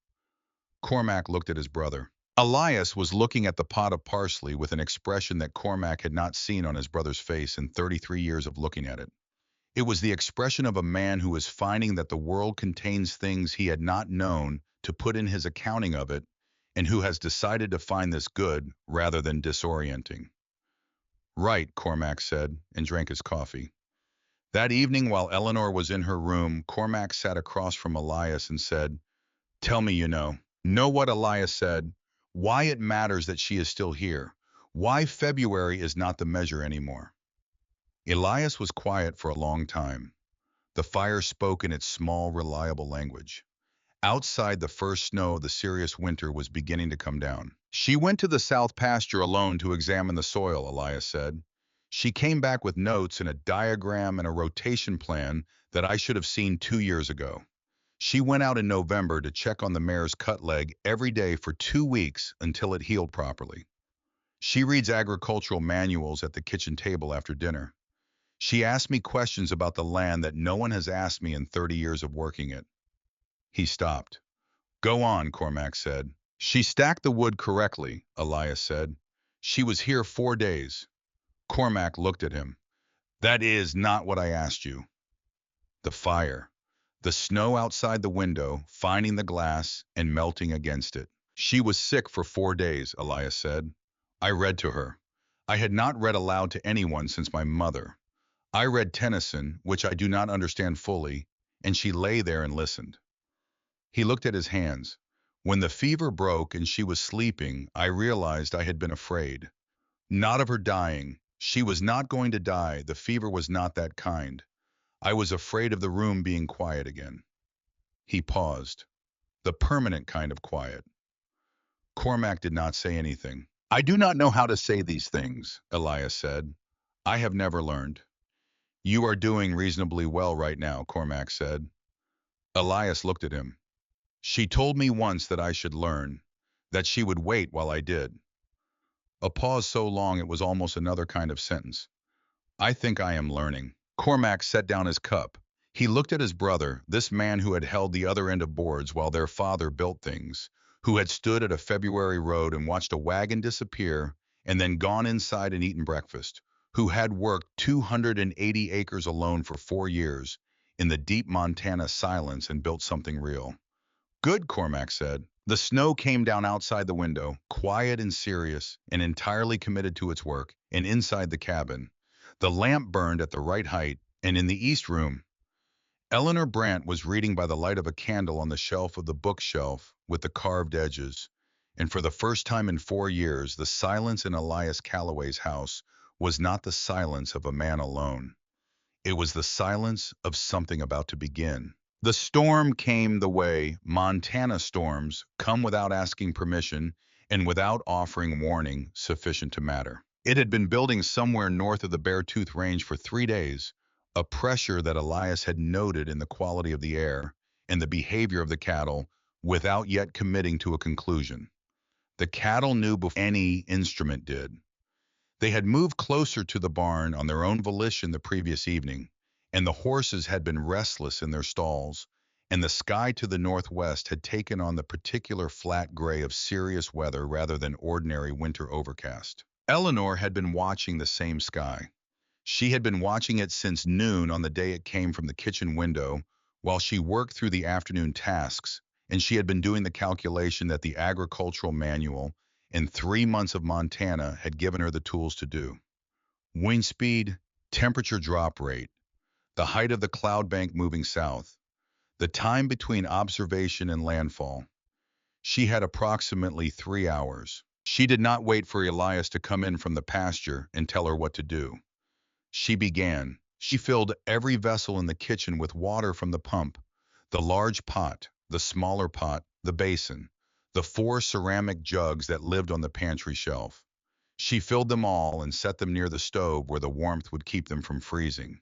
Cormac looked at his brother. Elias was looking at the pot of parsley with an expression that Cormac had not seen on his brother's face in 33 years of looking at it. It was the expression of a man who is finding that the world contains things he had not known to put in his accounting of it, and who has decided to find this good rather than disorienting. Right, Cormac said, and drank his coffee. That evening, while Eleanor was in her room, Cormac sat across from Elias and said, "Tell me you know." Know what Elias said? Why it matters that she is still here. Why February is not the measure anymore. Elias was quiet for a long time. The fire spoke in its small, reliable language. Outside, the first snow of the serious winter was beginning to come down. She went to the south pasture alone to examine the soil, Elias said. She came back with notes and a diagram and a rotation plan that I should have seen 2 years ago. She went out in November to check on the mare's cut leg every day for 2 weeks until it healed properly. She reads agricultural manuals at the kitchen table after dinner. She asked me questions about the land that no one has asked me in 30 years of working it. He stopped. Go on, Cormac said. She stacked the wood correctly, Elias said. She was here 4 days. Cormac looked at him. That is not what I asked you. The fire. The snow outside the window, finding the glass and melting against it. She was sick for 4 days, Elias said. I read to her. I had not read aloud to anyone since my mother. I read Tennyson, which I do not understand fully, and she lay there and listened. He looked at his hands. When the fever broke and she was sleeping, I realized I had been afraid. Not of her dying. She was not going to die. The fever was not that kind. I was afraid of the room being quiet again. He paused. The permanent kind of quiet. Cormac did not say anything. I do not know how to say these things, Elias said. I have never learned. You are doing reasonably well right now, Cormac said. Elias looked at him. She told me once that I should learn, that she would wait while I did. A pause so long it was almost another kind of sentence. I think I am learning. Cormac set down his cup. He looked at his brother, this man who had held the other end of boards while their father built things, who had stood at a February road and watched a wagon disappear and then gone inside and eaten breakfast, who had worked 280 acres alone for 4 years in the deep Montana silence and built something real. Good, Cormac said. The snow came down outside the window, quiet and serious, and entirely committed to its work, and inside the cabin. The lamp burned at the right height, and in the east room, Eleanor Brandt was reading by the light of a candle on the shelf of the bookshelf with the carved edges. And for the first time in 4 years, the silence in Elias Calloway's house was not the silence of a man alone. It was the silence of something about to begin. The storm came the way Montana storms come without asking permission and without offering warning sufficient to matter. It had been building somewhere north of the Beartooth Range for 3 days, a pressure that Elias had noted in the quality of the air and the behavior of the cattle without yet committing to a conclusion. The cattle knew before any instrument did. They had moved closer to the barn on their own volition the previous evening, and the horses had been restless in their stalls, and the sky to the northwest had taken on the particular flat gray of serious weather rather than ordinary winter overcast. Eleanor had been watching the same sky. She had been watching it since noon on the day it came from the kitchen window while she worked through the afternoon tasks, and she had been doing the calculation that the agricultural manual in 3 months of Montana had given her the tools to do. Wind speed, temperature drop rate, the height of the cloud bank moving south, the time between observation and landfall. She had approximately 3 hours. She did not wait for Elias to come in from the pasture and tell her what to do. She began. She filled every vessel in the kitchen with water from the pump, the large pot, the smaller pot, the basin, the 4 ceramic jugs that lived on the pantry shelf. She filled them all and set them near the stove where the warmth would keep them from freezing.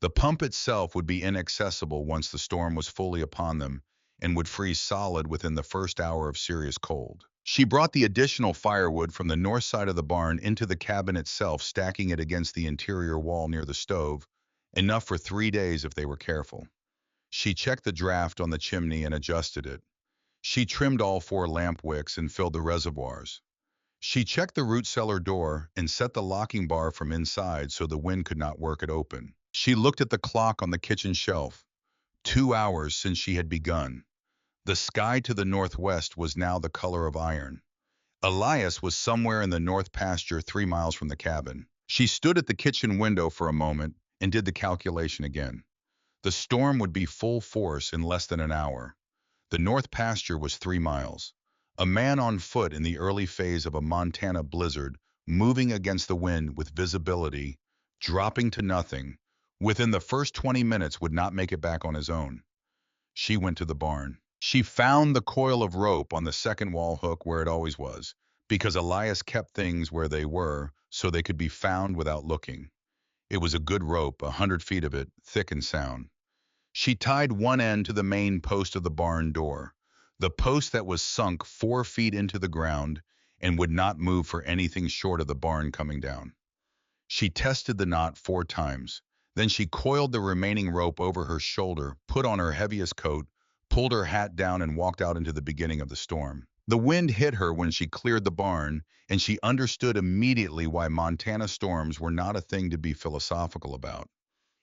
The pump itself would be inaccessible once the storm was fully upon them and would freeze solid within the first hour of serious cold. She brought the additional firewood from the north side of the barn into the cabin itself, stacking it against the interior wall near the stove, enough for 3 days if they were careful. She checked the draft on the chimney and adjusted it. She trimmed all 4 lamp wicks and filled the reservoirs. She checked the root cellar door and set the locking bar from inside so the wind could not work it open. She looked at the clock on the kitchen shelf. 2 hours since she had begun. The sky to the northwest was now the color of iron. Elias was somewhere in the north pasture 3 miles from the cabin. She stood at the kitchen window for a moment and did the calculation again. The storm would be full force in less than an hour. The north pasture was 3 miles. A man on foot in the early phase of a Montana blizzard, moving against the wind with visibility, dropping to nothing, within the first 20 minutes would not make it back on his own. She went to the barn. She found the coil of rope on the second wall hook where it always was, because Elias kept things where they were so they could be found without looking. It was a good rope, 100 feet of it, thick and sound. She tied one end to the main post of the barn door, the post that was sunk 4 feet into the ground and would not move for anything short of the barn coming down. She tested the knot 4 times. Then she coiled the remaining rope over her shoulder, put on her heaviest coat, pulled her hat down and walked out into the beginning of the storm. The wind hit her when she cleared the barn, and she understood immediately why Montana storms were not a thing to be philosophical about.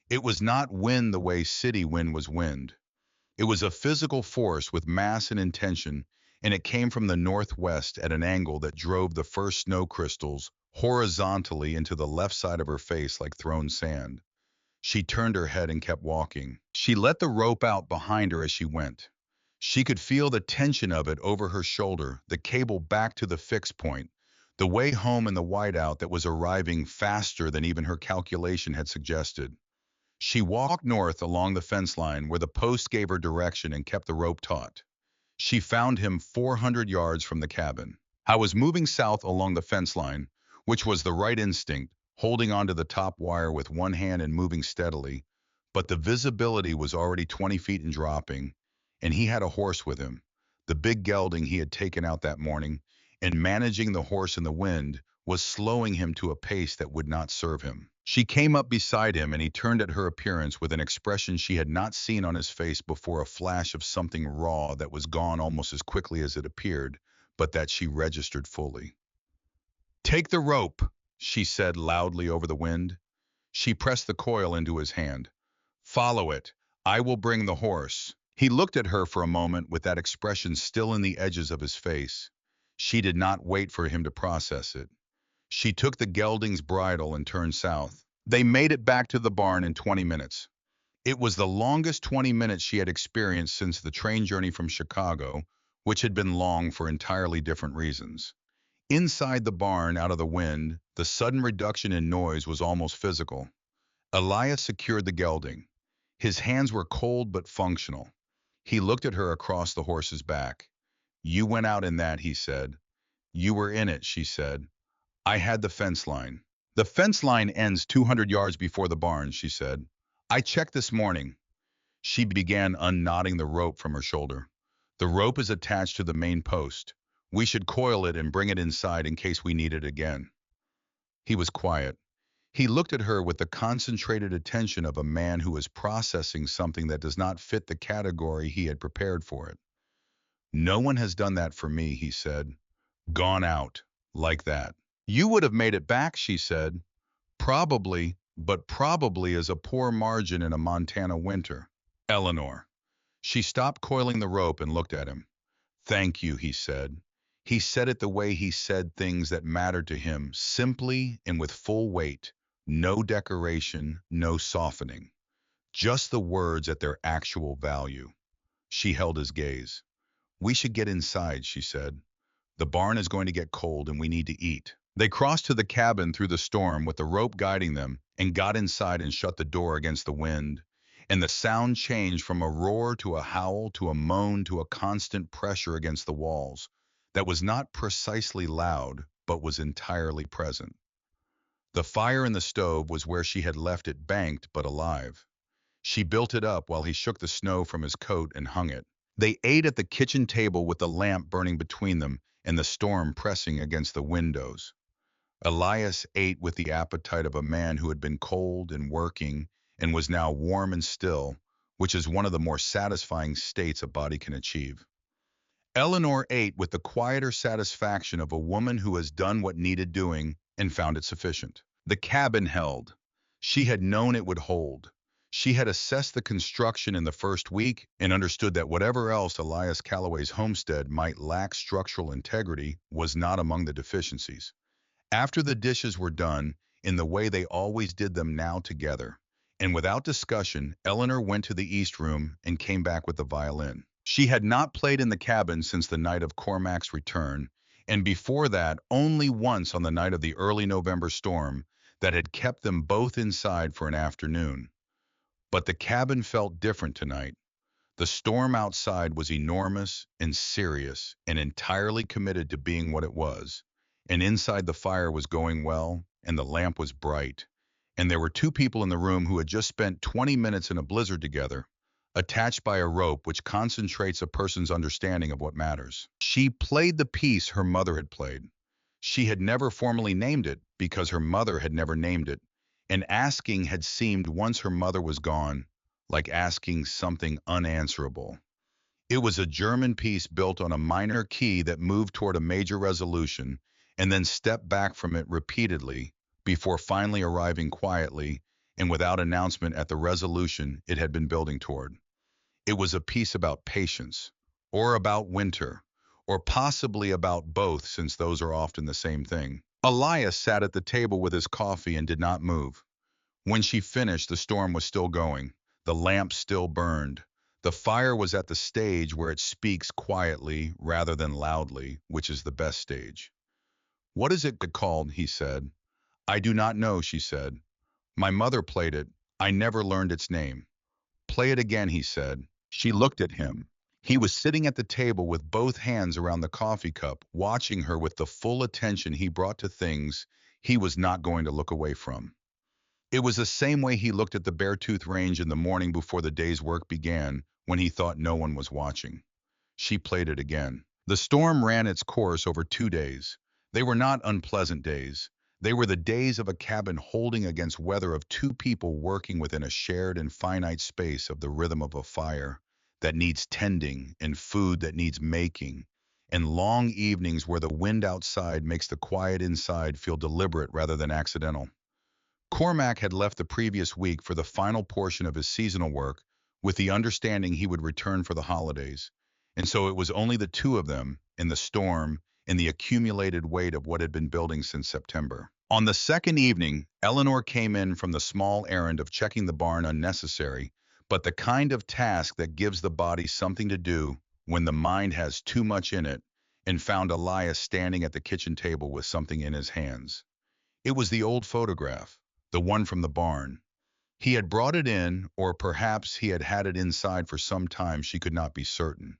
It was not wind the way city wind was wind. It was a physical force with mass and intention, and it came from the northwest at an angle that drove the first snow crystals horizontally into the left side of her face like thrown sand. She turned her head and kept walking. She let the rope out behind her as she went. She could feel the tension of it over her shoulder, the cable back to the fixed point, the way home in the whiteout that was arriving faster than even her calculation had suggested. She walked north along the fence line where the post gave her direction and kept the rope taut. She found him 400 yards from the cabin. I was moving south along the fence line, which was the right instinct, holding onto the top wire with one hand and moving steadily, but the visibility was already 20 feet and dropping, and he had a horse with him, the big gelding he had taken out that morning, and managing the horse in the wind was slowing him to a pace that would not serve him. She came up beside him, and he turned at her appearance with an expression she had not seen on his face before, a flash of something raw that was gone almost as quickly as it appeared, but that she registered fully. "Take the rope," she said loudly over the wind. She pressed the coil into his hand. "Follow it. I will bring the horse." He looked at her for a moment with that expression still in the edges of his face. She did not wait for him to process it. She took the gelding's bridle and turned south. They made it back to the barn in 20 minutes. It was the longest 20 minutes she had experienced since the train journey from Chicago, which had been long for entirely different reasons. Inside the barn, out of the wind, the sudden reduction in noise was almost physical. Elias secured the gelding. His hands were cold but functional. He looked at her across the horse's back. "You went out in that," he said. "You were in it," she said. "I had the fence line." "The fence line ends 200 yards before the barn," she said. "I checked this morning." She began unknotting the rope from her shoulder. "The rope is attached to the main post. We should coil it and bring it inside in case we need it again." He was quiet. He looked at her with the concentrated attention of a man who is processing something that does not fit the category he had prepared for it. "No one has done that for me," he said. "Gone out, like that." "You would have made it back," she said. "Probably, but probably is a poor margin in a Montana winter." "Eleanor." She stopped coiling the rope and looked at him. "Thank you," he said. He said it the way he said things that mattered to him, simply and with full weight. No decoration, no softening. Just the words at their actual value. She held his gaze. "We should get inside," she said. "The barn is going to get cold and we need to eat." They crossed to the cabin through the storm with the rope guiding them and got inside and shut the door against the wind. And the sound changed from a roar to a howl to a moan to a constant pressure against the walls that was not precisely loud but was entirely present. The fire in the stove was where she had left it, banked but alive. She built it up while he shook the snow from his coat and hung it. They ate at the kitchen table with the lamp burning between them and the storm pressing against the windows. Elias ate with the appetite of a man who had been cold and working and was now warm and still, which is one of the more satisfying states a body can achieve. Eleanor ate with the quieter satisfaction of a woman who has done what needed doing and found it sufficient. The cabin held. She had known it would hold. She had assessed the construction in the first week and understood that whatever else Elias Calloway's homestead might lack structural integrity was not among the deficiencies. After the dishes were done, in the way they always did them now together. And without discussion, Eleanor went to the East Room and came back with the violin. She had not played in the cabin since the night of Cormac's return, and before that only once on the night of the early November storm that had kept them both inside for an afternoon. But the cabin felt different tonight. The storm outside was enormous and serious and entirely committed to being what it was. And inside the fire was going well, and the lamp was bright. And there were two people in the room who had just spent 20 minutes in a blizzard together, attached by a rope which concentrates a person's understanding of what matters. She played the piece her mother had played. She had never formally named it because her mother had never named it, and asking had seemed, once her mother was gone, like asking something unanswerable. It was a German piece built on a minor key that moved toward a major resolution and then stepped back from it repeatedly before finally arriving quietly and without announcement at the resolution it had been building toward. It was a piece about patience, or about winter, or possibly about both, since those are often the same thing. Elias sat at the table with his coffee and did not move. When she finished, the storm was still going. The lamp still burned. The fire was at the stage where it speaks quietly rather than loudly, which is the best stage. "What is it called?" he said. "I do not know," she said. "My mother played it. I never learned its name." "Play it again," he said. She looked at him. He was sitting at the table with both hands around the coffee cup, watching her with the full attention he brought to things he was not going to look away from. It was the same way he looked at the Beartooth Range in the morning before the day's work began, when he thought no one was watching. She played it again. The storm ran its course over 2 days. They were not unpleasant days. They were the days of a cabin holding against weather, of two people working within a shared and finite space, of the rhythm of a fire that needs tending and food that needs making, and long evenings where the wind outside makes the quiet inside feel deliberate rather than accidental. Cormac had left the previous week for the final portion of his seasonal work, with the understanding he would return for the holidays, and so it was only the two of them, in the storm, in the accumulated weight of what had been building since September. On the second evening, Eleanor came in from the small errand of checking the barn, unnecessary, but the kind of task that gives the body something to do when the mind has too much in it, and found Elias standing at the kitchen table with something in his hands. It was the old photograph, the one from the barn. He had brought it in, or perhaps he had had it inside for some time, she could not be certain.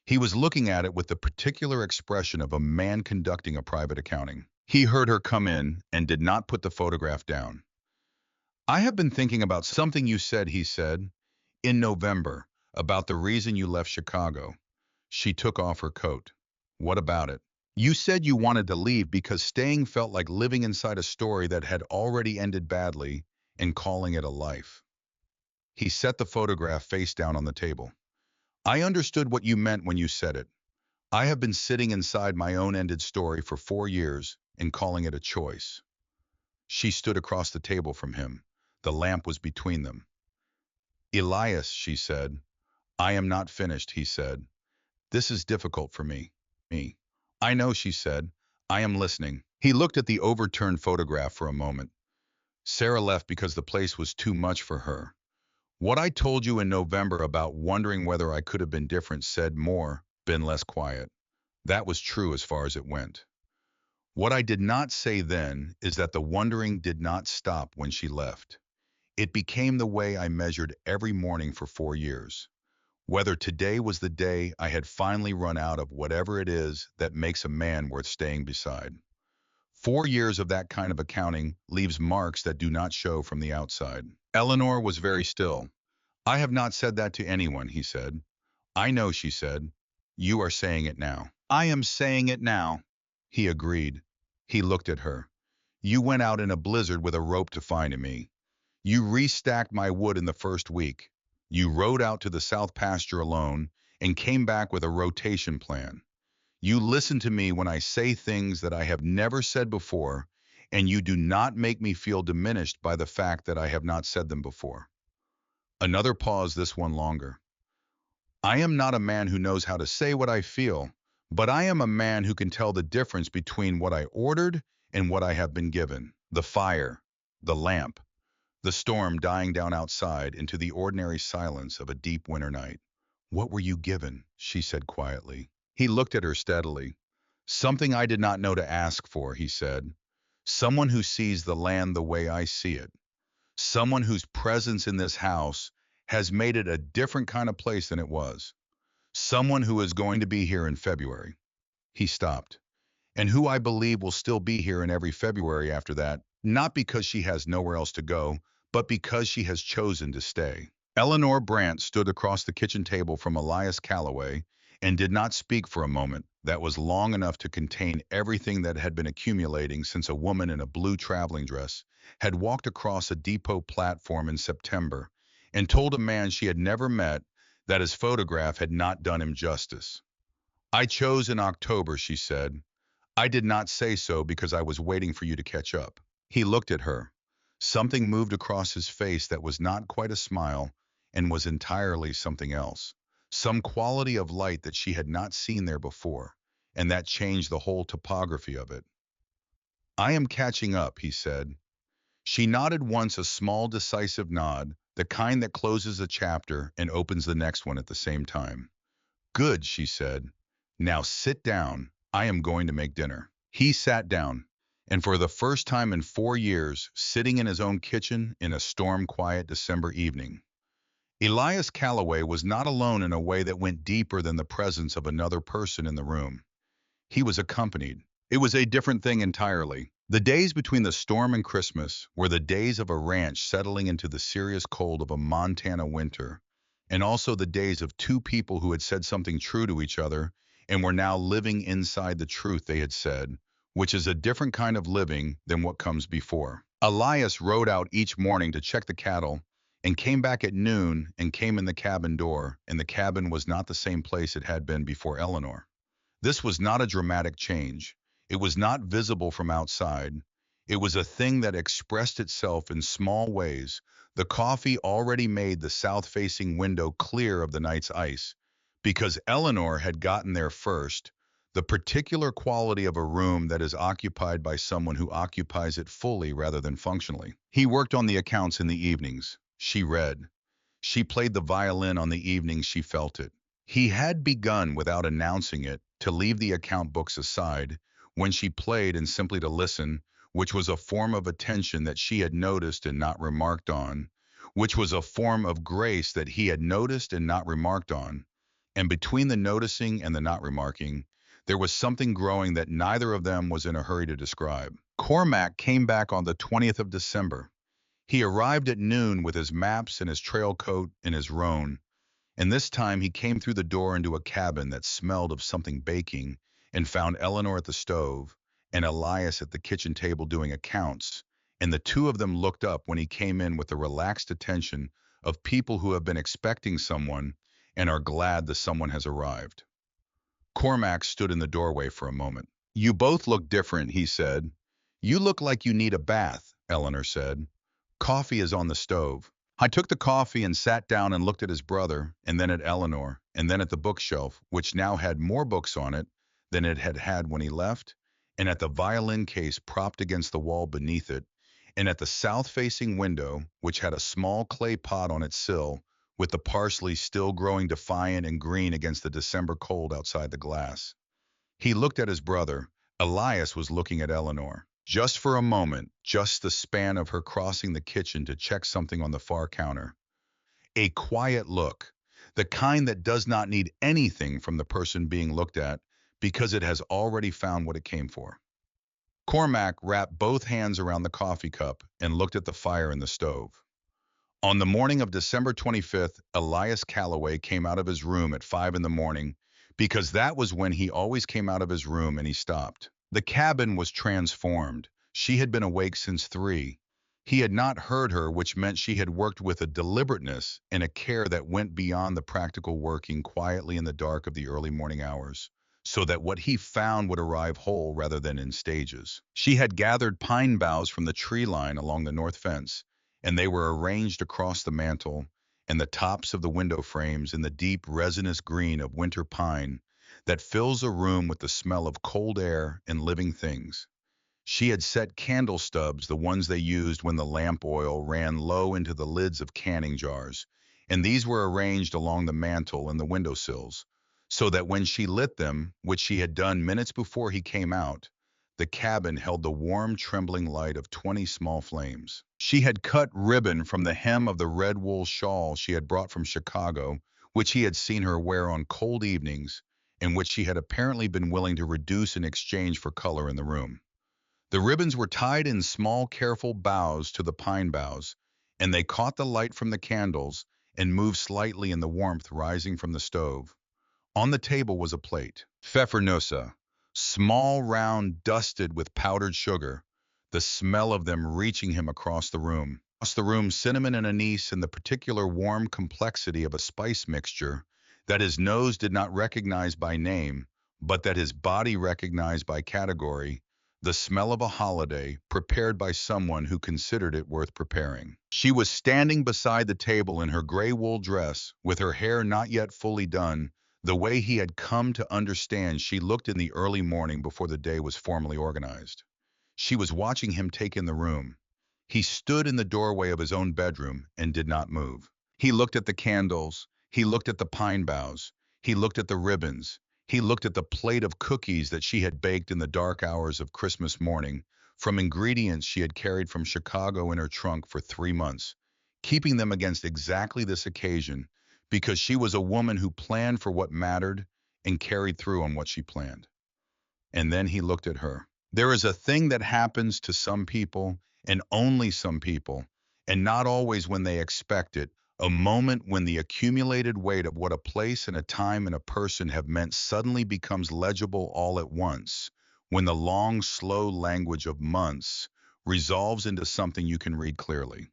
He was looking at it with the particular expression of a man conducting a private accounting. He heard her come in and did not put the photograph down. "I have been thinking about something you said," he said, "in November, about the reason you left Chicago." She took off her coat. "What about it?" "You said you wanted to leave because staying felt like living inside a story that had already ended badly and calling it a life." He set the photograph face down on the table. "I understood what you meant when you said it. I have been sitting inside my own ended story for 4 years and calling it a choice." She stood across the table from him. The lamp was between them. "Elias," she said. "I am not finished," he said. "This is difficult for me." "Me." "I know," she said. "I am listening." He looked at the overturned photograph for a moment. "Sarah left because the place was too much for her. What I told you in November about wondering whether I could have been different, said more, been less quiet. That was true as far as it went. What I did not say then is that the wondering did not stop when she left. It became the way I measured every morning for 4 years. Whether today was the day I had finally run out of whatever it is that makes a man worth staying beside. 4 years of that kind of accounting leaves marks that do not show from the outside." Eleanor was very still. "I have not said that to anyone," he said. "I know," she said. "You are saying it now." "I am saying it now," he agreed. He looked at her. "You went out in a blizzard with a rope to find me. You restacked my wood in the first week. You rode out to the south pasture alone and came back with a rotation plan. You listen to me when I say things that I have never said before, and you do not make me feel diminished by the fact that I have not said them before." Another pause, this one longer. "I am not a man who knows how to say what I feel, but I am a man who can tell the difference between what I ordered and what I have been given." The fire, the lamp, the storm dying down outside into the ordinary silence of a deep winter night. "What were you given?" she said quietly. He looked at her steadily. "Something I did not know to ask for," he said. "Someone who sees the land the way I see it. Someone whose presence in this house has made it a different kind of place than it was. Someone who is going to be here in February." He stopped. "And who I believe will still be here in every February after that, not because she has nowhere else to go, but because she has chosen to stay." Eleanor Brandt stood across the kitchen table from Elias Calloway and did not speak for a moment that was long enough to contain everything that had been accumulating since a woman in a blue traveling dress had walked across a depot platform in September and told a man she had never met that his photograph had not done him justice. "I chose in October," she said. "I did not say so because I was waiting for you to catch up." He looked at her. Something moved across his face that was not quite a smile and was entirely something else. Some quality of light that she had not seen there before, and that changed the whole topography of it. "I am catching up," he said. She nodded once, a small decisive nod, the kind that closes a chapter and opens the next one at the same time. "Good," she said. "Now sit down. I am going to make dinner." He sat down, and for the first time in 4 years, sitting in his own kitchen in a storm-quiet December evening. Elias Calloway was not alone in a way that went deeper than the presence of another person in the room. He was accompanied. It was a different thing entirely. The days between the storm and Christmas were the days of a ranch settling into the serious cold of a Montana winter, and also the days of two people who had said something true to each other and were now living inside the truth they had said, which is a different kind of living than what comes before. Elias rode out each morning to check the cattle and came back at noon and came in the cabin door, and the cabin was not the same place it had been before Eleanor. This was not a dramatic change. It was not visible from outside. It was a thing that expressed itself in small ways. The coffee already made the south-facing window clear of the night's ice. Because Eleanor had gotten there first, the particular quality of a room that is occupied by someone who occupies it fully rather than functionally. He worked on the accounts in the evenings. She read. She played the violin on the evenings she felt it. He had begun, without announcing it, to leave the account books aside when she played and simply to listen, which was a form of attention that she had noticed and not remarked on, which was a form of grace that he had noticed and not remarked on. And between the noticing and the not remarking, there was something growing that neither of them was in a hurry to describe. Cormac came back on the 20th of December. He arrived at noon with his maps and his trail coat and his roan, and this time he came through the door into a cabin that smelled of something baking and found Eleanor at the stove and Elias at the kitchen table doing accounts, and the two of them looked up when he came in with the relaxed attention of people who have been expecting someone and are glad the someone has arrived. Cormac stood in the doorway for a moment. "You both look different," he said. "You look like you need a bath," Eleanor said. "Coffee is on the stove." I took the coffee and sat down and looked at his brother, and then at Eleanor, and then at the bookshelf, which now had more books on it than it had had when he left, and at the violin case propped against the wall beneath it, and at the south-facing window, which had a small clay pot on its sill, with the parsley still growing defiant and green against the December cold outside the glass. He looked at his brother. Elias was looking at Eleanor. Just for a moment, just the span of her crossing the kitchen to check something on the far counter. A quiet look, the kind that does not need anything from the person being looked at because it has already found what it came for. Cormac wrapped both hands around the coffee cup and looked at the fire in the stove. On the morning of December 25th, Elias Calloway came out of his room at 5 in the morning because that was when he always came out of his room, and he stopped. The cabin was transformed. She had been awake since 3. He had not heard her, which meant she had worked with a deliberateness and a care that went beyond the practical working quietly in the dark of the early morning hours, so that what he found would arrive whole rather than in stages. She had gathered pine boughs from the tree line along the north fence, and they were arranged across the mantel and the tops of the window frames in the deep resinous green of winter pine that fills a room with the smell of cold air and living things. She had set candle stubs, the ones they used when the lamp oil ran low, into the lids of canning jars, and these were arranged along the mantel and the windowsills, so that when she lit them, which she had done minutes before he came out, the cabin held the warm, trembling light of 20 small flames. She had cut ribbon from the hem of the red wool shawl she had brought from Chicago, which he had seen her wear on cold evenings, and which she had apparently been willing to reduce in exchange for color in the room. The ribbons were tied in small, careful bows to the pine boughs, and they caught the light from the candles and moved slightly in the warmth rising from the stove. On the table was a plate, pfeffernusse, small, round, dusted with powdered sugar, the smell of them reaching him across the room. Across the room, cinnamon and anise and the particular warm complexity of a spice mixture that his nose did not recognize by name, but that his body recognized by category, the smell of a holiday prepared by someone who considered it worth preparing. She was standing beside the table in her gray wool dress, with her hair not yet fully done, the way he had come to understand she looked in the early morning before the day was formally organized. She was watching him take in the room. He stood in the doorway of his own bedroom and did not move. He looked at the candles. He looked at the pine boughs. He looked at the ribbons. He looked at the plate of cookies that she had baked in the dark hours of Christmas morning, from ingredients she had carried from Chicago in her trunk for 3 months, keeping them against exactly this occasion, because she was a woman who planned for what mattered and carried through on what she planned. And then he looked at her. There is a thing that happens to some people, and only some people, and not always when they expect it, a moment when the accumulated weight of what a place and a time and a person have meant suddenly becomes legible all at once, when the long, slow language of months resolves into something you can read clearly.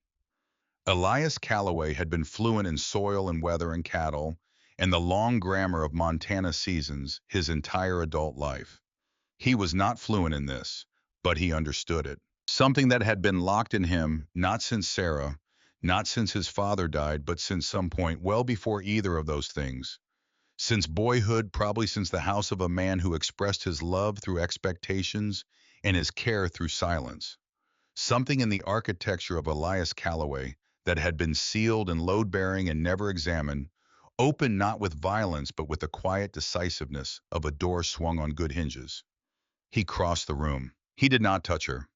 Elias Calloway had been fluent in soil and weather and cattle, and the long grammar of Montana seasons his entire adult life. He was not fluent in this, but he understood it. Something that had been locked in him, not since Sarah, not since his father died, but since some point well before either of those things. Since boyhood, probably since the house of a man who expressed his love through expectations and his care through silence. Something in the architecture of Elias Calloway that had been sealed and load-bearing and never examined, opened not with violence but with the quiet decisiveness of a door swung on good hinges. He crossed the room. He did not touch her.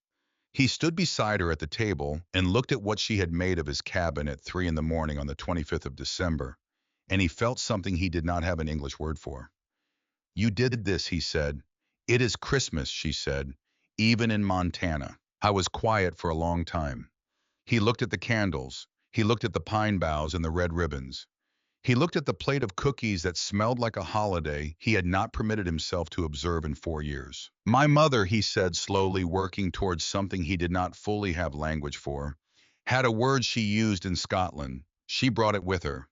He stood beside her at the table and looked at what she had made of his cabin at 3 in the morning on the 25th of December, and he felt something he did not have an English word for. "You did this," he said. "It is Christmas," she said, "even in Montana." I was quiet for a long time. He looked at the candles. He looked at the pine boughs and the red ribbons. He looked at the plate of cookies that smelled like a holiday he had not permitted himself to observe in 4 years. "My mother," he said slowly, working towards something he did not fully have language for, "had a word she used in Scotland. She brought it with her.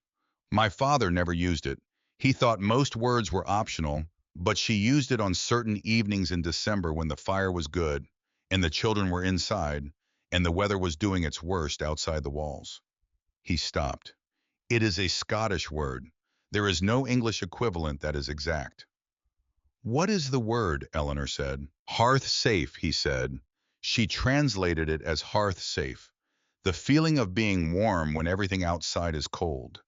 My father never used it. He thought most words were optional, but she used it on certain evenings in December when the fire was good, and the children were inside, and the weather was doing its worst outside the walls." He stopped. "It is a Scottish word. There is no English equivalent that is exact." "What is the word?" Eleanor said. "Hearth safe," he said. She translated it as hearth safe. The feeling of being warm when everything outside is cold.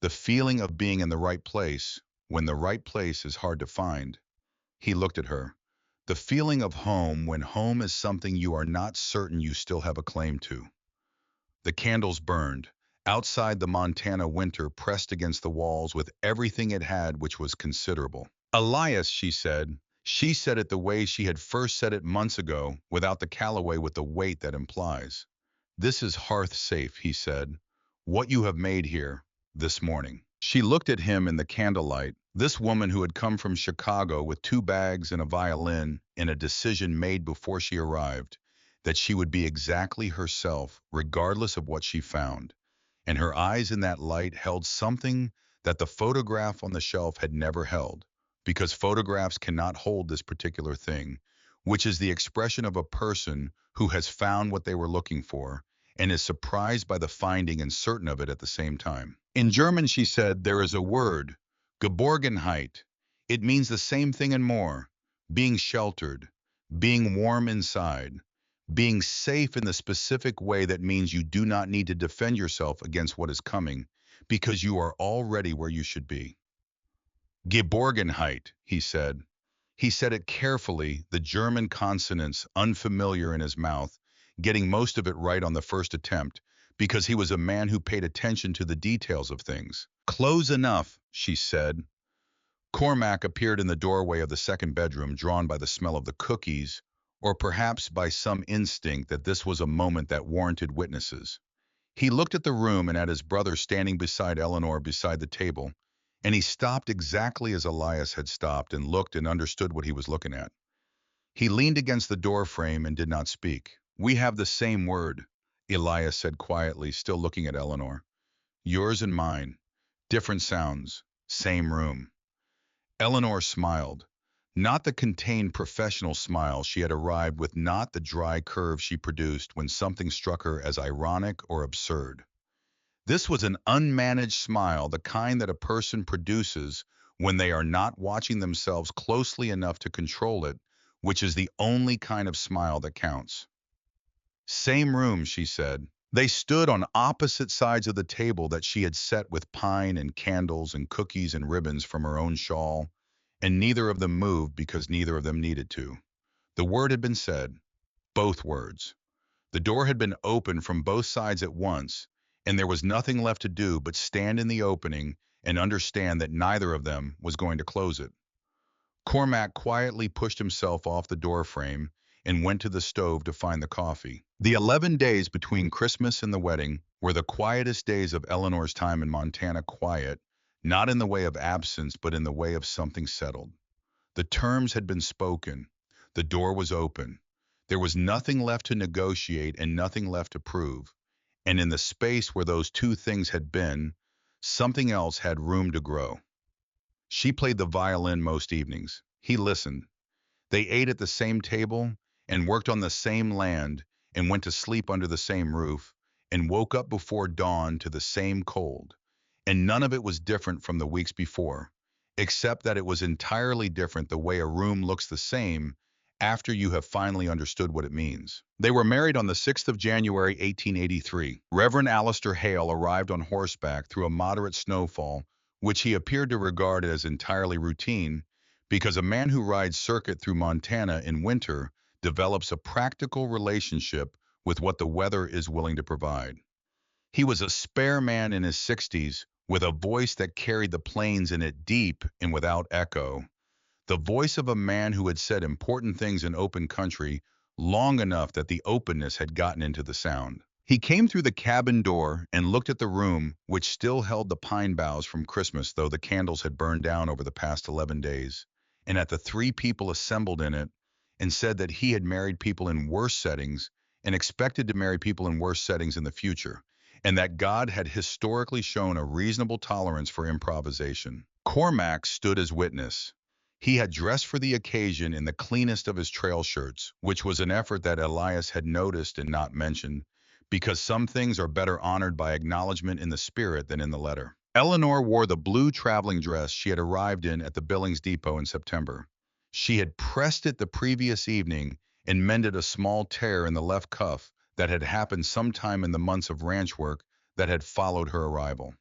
The feeling of being in the right place when the right place is hard to find. He looked at her. The feeling of home when home is something you are not certain you still have a claim to. The candles burned. Outside, the Montana winter pressed against the walls with everything it had, which was considerable. "Elias," she said. She said it the way she had first said it months ago, without the Calloway with the weight that implies. "This is hearth safe," he said. "What you have made here, this morning." She looked at him in the candlelight, this woman who had come from Chicago with 2 bags and a violin, in a decision made before she arrived, that she would be exactly herself, regardless of what she found. And her eyes in that light held something that the photograph on the shelf had never held, because photographs cannot hold this particular thing, which is the expression of a person who has found what they were looking for and is surprised by the finding and certain of it at the same time. In German, she said, there is a word, Geborgenheit. It means the same thing and more, being sheltered, being warm inside, being safe in the specific way that means you do not need to defend yourself against what is coming because you are already where you should be. Geborgenheit, he said. He said it carefully, the German consonants unfamiliar in his mouth, getting most of it right on the first attempt, because he was a man who paid attention to the details of things. Close enough, she said. Cormac appeared in the doorway of the second bedroom, drawn by the smell of the cookies, or perhaps by some instinct that this was a moment that warranted witnesses. He looked at the room and at his brother standing beside Eleanor beside the table, and he stopped exactly as Elias had stopped and looked and understood what he was looking at. He leaned against the door frame and did not speak. "We have the same word," Elias said quietly, still looking at Eleanor. "Yours and mine. Different sounds. Same room." Eleanor smiled. Not the contained professional smile she had arrived with, not the dry curve she produced when something struck her as ironic or absurd. This was an unmanaged smile, the kind that a person produces when they are not watching themselves closely enough to control it, which is the only kind of smile that counts. "Same room," she said. They stood on opposite sides of the table that she had set with pine and candles and cookies and ribbons from her own shawl, and neither of them moved because neither of them needed to. The word had been said, both words. The door had been opened from both sides at once, and there was nothing left to do but stand in the opening and understand that neither of them was going to close it. Cormac quietly pushed himself off the door frame and went to the stove to find the coffee. The 11 days between Christmas and the wedding were the quietest days of Eleanor's time in Montana. Quiet, not in the way of absence, but in the way of something settled. The terms had been spoken. The door was open. There was nothing left to negotiate and nothing left to prove. And in the space where those two things had been, something else had room to grow. She played the violin most evenings. He listened. They ate at the same table and worked on the same land and went to sleep under the same roof and woke up before dawn to the same cold. And none of it was different from the weeks before, except that it was entirely different the way a room looks the same after you have finally understood what it means. They were married on the 6th of January, 1883. Reverend Alistair Hale arrived on horseback through a moderate snowfall, which he appeared to regard as entirely routine, because a man who rides circuit through Montana in winter develops a practical relationship with what the weather is willing to provide. He was a spare man in his 60s, with a voice that carried the plains in it deep and without echo. The voice of a man who had said important things in open country long enough that the openness had gotten into the sound. He came through the cabin door and looked at the room, which still held the pine boughs from Christmas, though the candles had burned down over the past 11 days, and at the three people assembled in it, and said that he had married people in worse settings and expected to marry people in worse settings in the future, and that God had historically shown a reasonable tolerance for improvisation. Cormac stood as witness. He had dressed for the occasion in the cleanest of his trail shirts, which was an effort that Elias had noticed and not mentioned, because some things are better honored by acknowledgement in the spirit than in the letter. Eleanor wore the blue traveling dress she had arrived in at the Billings Depot in September. She had pressed it the previous evening and mended a small tear in the left cuff that had happened sometime in the months of ranch work that had followed her arrival.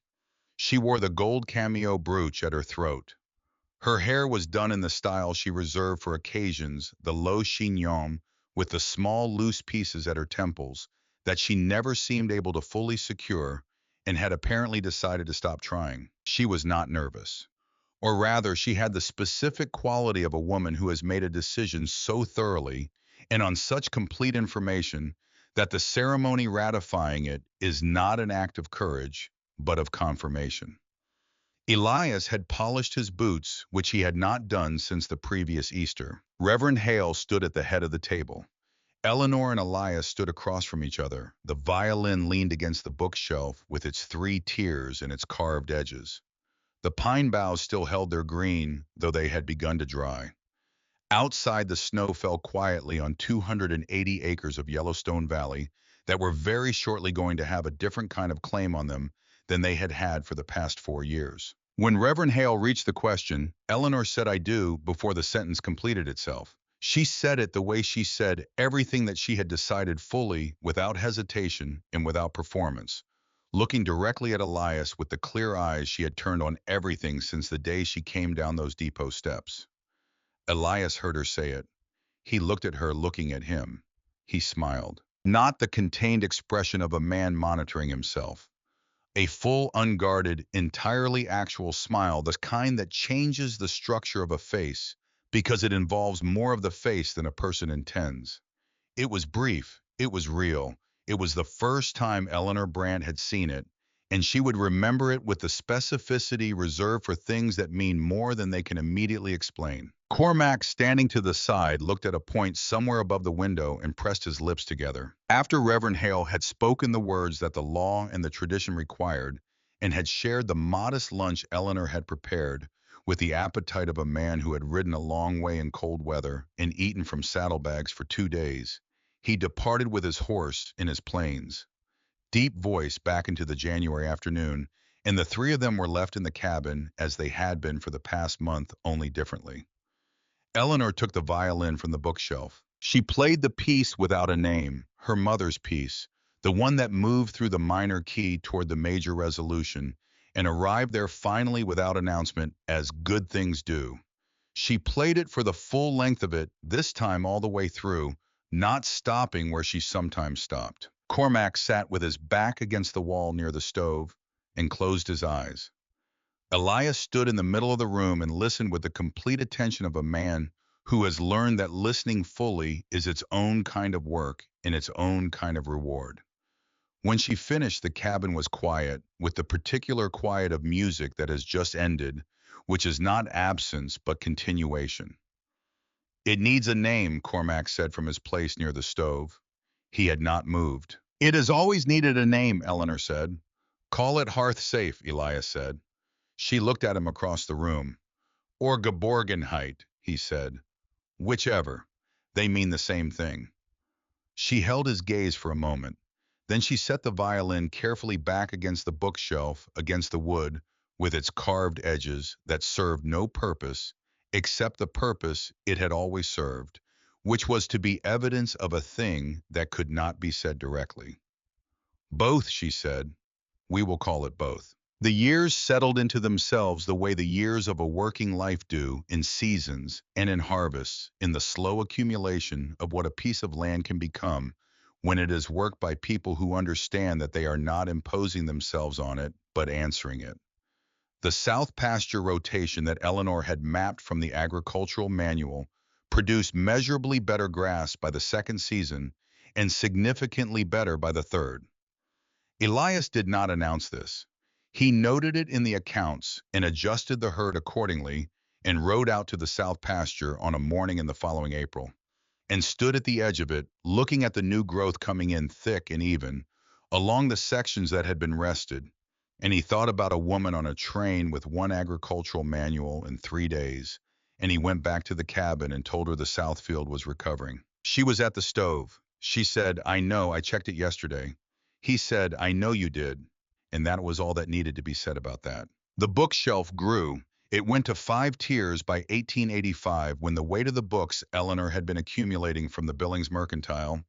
She wore the gold cameo brooch at her throat. Her hair was done in the style she reserved for occasions, the low chignon with the small loose pieces at her temples that she never seemed able to fully secure and had apparently decided to stop trying. She was not nervous. Or rather, she had the specific quality of a woman who has made a decision so thoroughly and on such complete information that the ceremony ratifying it is not an act of courage, but of confirmation. Elias had polished his boots, which he had not done since the previous Easter. Reverend Hale stood at the head of the table. Eleanor and Elias stood across from each other. The violin leaned against the bookshelf with its 3 tiers and its carved edges. The pine boughs still held their green, though they had begun to dry. Outside, the snow fell quietly on 280 acres of Yellowstone Valley that were very shortly going to have a different kind of claim on them than they had had for the past 4 years. When Reverend Hale reached the question, Eleanor said "I do" before the sentence completed itself. She said it the way she said everything that she had decided fully, without hesitation and without performance, looking directly at Elias with the clear eyes she had turned on everything since the day she came down those depot steps. Elias heard her say it. He looked at her looking at him. He smiled. Not the contained expression of a man monitoring himself. A full, unguarded, entirely actual smile, the kind that changes the structure of a face because it involves more of the face than a person intends. It was brief, it was real, it was the first time Eleanor Brandt had seen it, and she would remember it with the specificity reserved for things that mean more than they can immediately explain. Cormac, standing to the side, looked at a point somewhere above the window and pressed his lips together. After Reverend Hale had spoken the words that the law and the tradition required, and had shared the modest lunch Eleanor had prepared, with the appetite of a man who had ridden a long way in cold weather and eaten from saddlebags for 2 days, he departed with his horse in his plains, deep voice back into the January afternoon, and the three of them were left in the cabin as they had been for the past month, only differently. Eleanor took the violin from the bookshelf. She played the piece without a name, her mother's piece, the one that moved through the minor key toward the major resolution, and arrived there finally without announcement, as good things do. She played it for the full length of it, this time all the way through, not stopping where she sometimes stopped. Cormac sat with his back against the wall near the stove and closed his eyes. Elias stood in the middle of the room and listened with the complete attention of a man who has learned that listening fully is its own kind of work and its own kind of reward. When she finished, the cabin was quiet, with the particular quiet of music that has just ended, which is not absence but continuation. It needs a name, Cormac said from his place near the stove. He had not moved. It has always needed a name, Eleanor said. Call it Hearth Safe, Elias said. She looked at him across the room. Or Geborgenheit, he said. Whichever. They mean the same thing. She held his gaze for a moment. Then she set the violin carefully back against the bookshelf, against the wood, with its carved edges that served no purpose except the purpose it had always served, which was to be evidence of a thing that could not be said directly. Both, she said. We will call it both. The years settled into themselves the way the years of a working life do, in seasons and in harvests, in the slow accumulation of what a piece of land can become when it is worked by people who understand that they are not imposing themselves on it, but answering it. The south pasture rotation that Eleanor had mapped from the agricultural manual produced measurably better grass by the second season and significantly better by the third. Elias did not announce this. He noted it in the accounts and adjusted the herd accordingly and rode out to the south pasture on a morning in the following April and stood at the edge of it, looking at the new growth coming in thick and even, along the sections that had been rested, and he thought about a woman on a train with one agricultural manual in 3 days, and he went back to the cabin and told her the south field was recovering. She was at the stove. She said, I know, I checked it yesterday. He said, I know you did, and that was all that needed to be said about that. The bookshelf grew. It went to 5 tiers by 1885 when the weight of the books Eleanor had been accumulating from the Billings Mercantile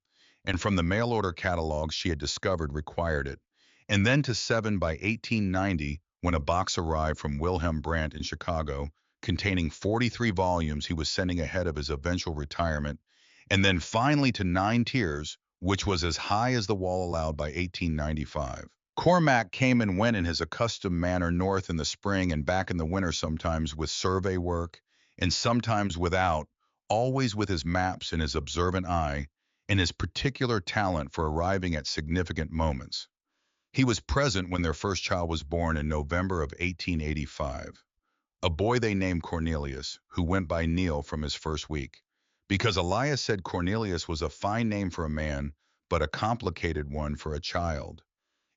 and from the mail-order catalogs she had discovered required it, and then to 7 by 1890 when a box arrived from Wilhelm Brandt in Chicago containing 43 volumes he was sending ahead of his eventual retirement, and then finally to 9 tiers, which was as high as the wall allowed by 1895. Cormac came and went in his accustomed manner north in the spring and back in the winter, sometimes with survey work and sometimes without, always with his maps and his observant eye and his particular talent for arriving at significant moments. He was present when their first child was born in November of 1885, a boy they named Cornelius, who went by Neil from his first week, because Elias said Cornelius was a fine name for a man, but a complicated one for a child.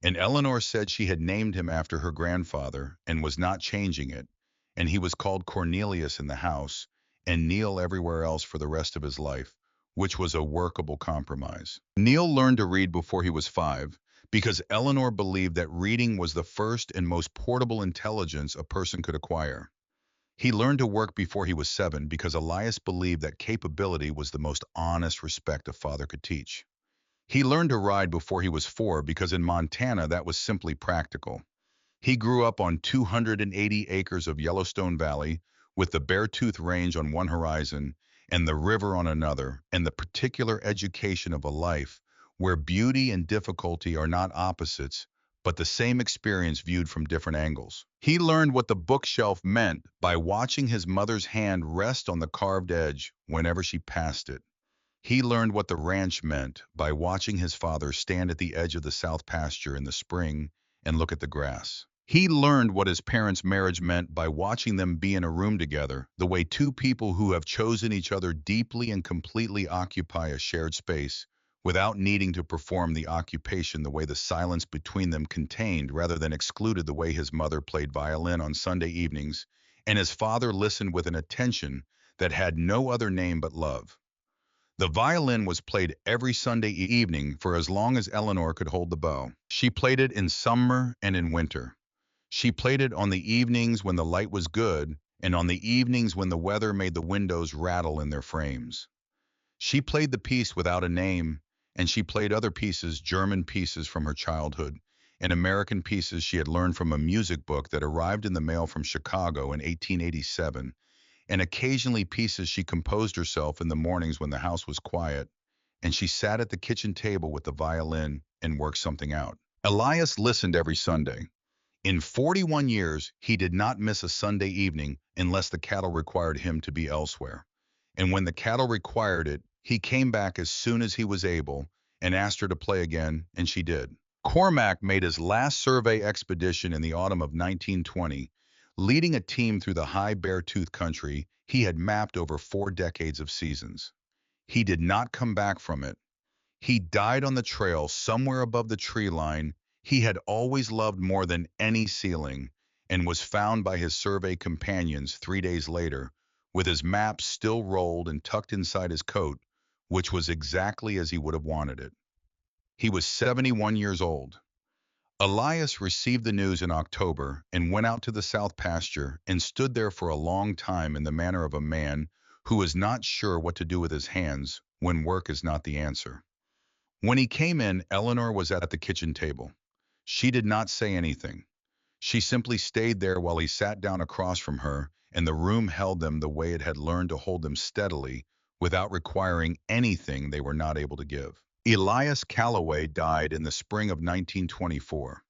And Eleanor said she had named him after her grandfather and was not changing it, and he was called Cornelius in the house and Neil everywhere else for the rest of his life, which was a workable compromise. Neil learned to read before he was 5 because Eleanor believed that reading was the first and most portable intelligence a person could acquire. He learned to work before he was 7 because Elias believed that capability was the most honest respect a father could teach. He learned to ride before he was 4 because in Montana that was simply practical. He grew up on 280 acres of Yellowstone Valley, with the Beartooth Range on one horizon and the river on another, and the particular education of a life where beauty and difficulty are not opposites, but the same experience viewed from different angles. He learned what the bookshelf meant by watching his mother's hand rest on the carved edge whenever she passed it. He learned what the ranch meant by watching his father stand at the edge of the south pasture in the spring and look at the grass. He learned what his parents' marriage meant by watching them be in a room together, the way two people who have chosen each other deeply and completely occupy a shared space, without needing to perform the occupation the way the silence between them contained rather than excluded the way his mother played violin on Sunday evenings, and his father listened with an attention that had no other name but love. The violin was played every Sunday evening for as long as Eleanor could hold the bow. She played it in summer and in winter. She played it on the evenings when the light was good and on the evenings when the weather made the windows rattle in their frames. She played the piece without a name, and she played other pieces, German pieces from her childhood, and American pieces she had learned from a music book that arrived in the mail from Chicago in 1887, and occasionally pieces she composed herself in the mornings when the house was quiet, and she sat at the kitchen table with the violin and worked something out. Elias listened every Sunday. In 41 years, he did not miss a Sunday evening unless the cattle required him to be elsewhere. And when the cattle required it, he came back as soon as he was able and asked her to play again, and she did. Cormac made his last survey expedition in the autumn of 1920, leading a team through the high Beartooth country he had mapped over 4 decades of seasons. He did not come back from it. He died on the trail somewhere above the tree line he had always loved more than any ceiling, and was found by his survey companions 3 days later, with his map still rolled and tucked inside his coat, which was exactly as he would have wanted it. He was 71 years old. Elias received the news in October and went out to the south pasture and stood there for a long time in the manner of a man who is not sure what to do with his hands when work is not the answer. When he came in, Eleanor was at the kitchen table. She did not say anything. She simply stayed there while he sat down across from her, and the room held them the way it had learned to hold them steadily, without requiring anything they were not able to give. Elias Calloway died in the spring of 1924.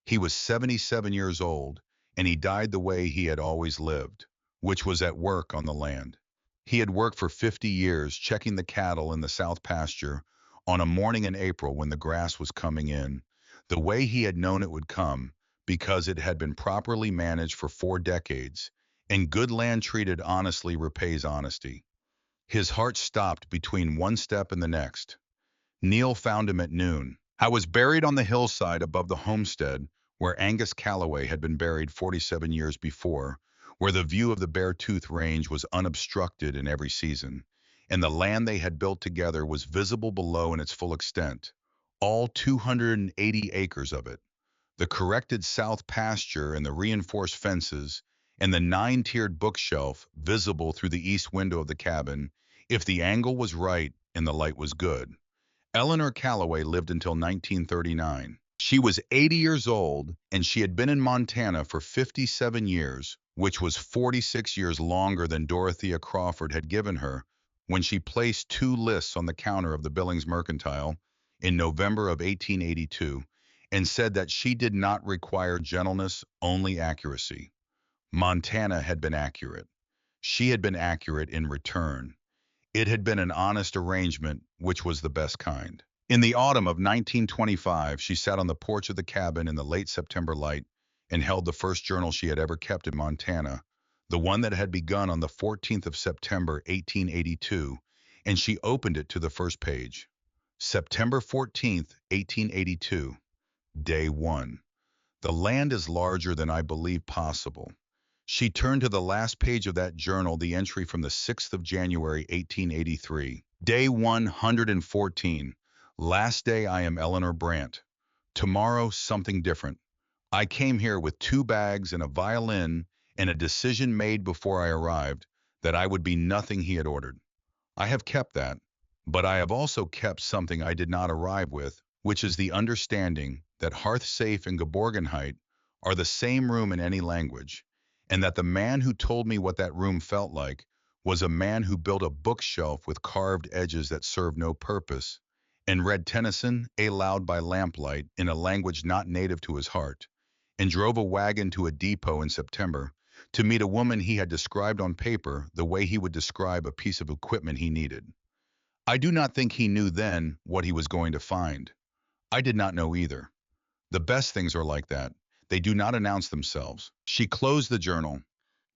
He was 77 years old, and he died the way he had always lived, which was at work on the land. He had worked for 50 years checking the cattle in the south pasture on a morning in April when the grass was coming in, the way he had known it would come, because it had been properly managed for 4 decades, and good land treated honestly repays honesty. His heart stopped between one step and the next. Neil found him at noon. I was buried on the hillside above the homestead where Angus Calloway had been buried 47 years before, where the view of the Beartooth Range was unobstructed in every season, and the land they had built together was visible below in its full extent, all 280 acres of it. The corrected south pasture and the reinforced fences, and the 9-tiered bookshelf visible through the east window of the cabin, if the angle was right and the light was good. Eleanor Calloway lived until 1939. She was 80 years old, and she had been in Montana for 57 years, which was 46 years longer than Dorothea Crawford had given her when she placed 2 lists on the counter of the Billings Mercantile in November of 1882, and said that she did not require gentleness, only accuracy. Montana had been accurate. She had been accurate in return. It had been an honest arrangement, which was the best kind. In the autumn of 1925, she sat on the porch of the cabin in the late September light and held the first journal she had ever kept in Montana, the one that had begun on the 14th of September, 1882, and she opened it to the first page. September 14th, 1882. Day 1. The land is larger than I believe possible. She turned to the last page of that journal, the entry from the 6th of January, 1883. Day 114. Last day I am Eleanor Brandt. Tomorrow something different. I came here with 2 bags and a violin and a decision made before I arrived that I would be nothing he had ordered. I have kept that, but I have also kept something I did not arrive with, which is the understanding that Hearthsafe and Geborgenheit are the same room in any language, and that the man who told me what that room felt like was a man who built a bookshelf with carved edges that served no purpose, and read Tennyson aloud by lamplight in a language not native to his heart, and drove a wagon to a depot in September to meet a woman he had described on paper the way he would describe a piece of equipment he needed. I do not think he knew then what he was going to find. I did not know either. The best things are like that. They do not announce themselves. She closed the journal.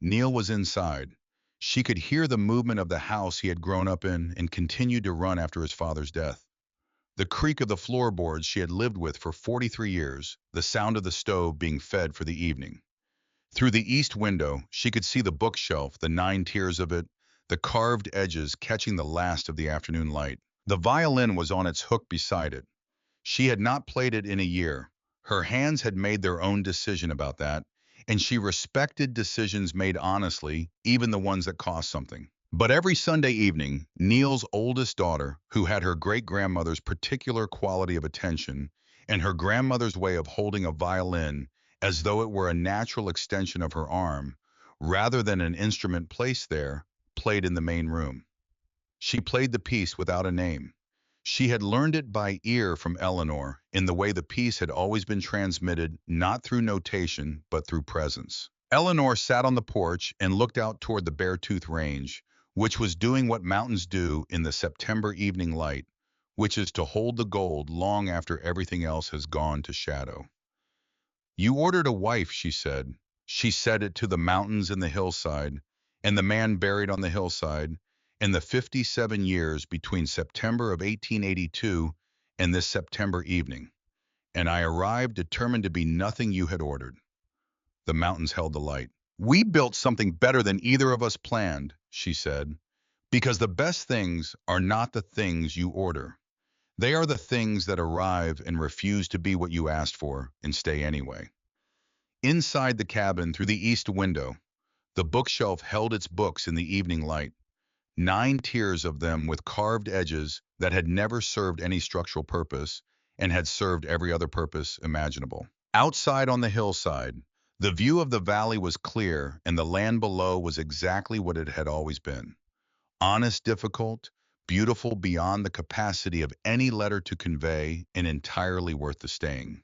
Neil was inside. She could hear the movement of the house he had grown up in and continued to run after his father's death. The creak of the floorboards she had lived with for 43 years, the sound of the stove being fed for the evening. Through the east window, she could see the bookshelf, the 9 tiers of it, the carved edges catching the last of the afternoon light. The violin was on its hook beside it. She had not played it in a year. Her hands had made their own decision about that, and she respected decisions made honestly, even the ones that cost something. But every Sunday evening, Neil's oldest daughter, who had her great-grandmother's particular quality of attention and her grandmother's way of holding a violin as though it were a natural extension of her arm, rather than an instrument placed there, played in the main room. She played the piece without a name. She had learned it by ear from Eleanor in the way the piece had always been transmitted, not through notation, but through presence. Eleanor sat on the porch and looked out toward the Beartooth Range, which was doing what mountains do in the September evening light, which is to hold the gold long after everything else has gone to shadow. You ordered a wife, she said. She said it to the mountains and the hillside, and the man buried on the hillside, in the 57 years between September of 1882 and this September evening. And I arrived determined to be nothing you had ordered. The mountains held the light. We built something better than either of us planned, she said, because the best things are not the things you order. They are the things that arrive and refuse to be what you asked for and stay anyway. Inside the cabin through the east window, the bookshelf held its books in the evening light, 9 tiers of them with carved edges that had never served any structural purpose and had served every other purpose imaginable. Outside on the hillside, the view of the valley was clear and the land below was exactly what it had always been. Honest, difficult, beautiful beyond the capacity of any letter to convey, and entirely worth the staying.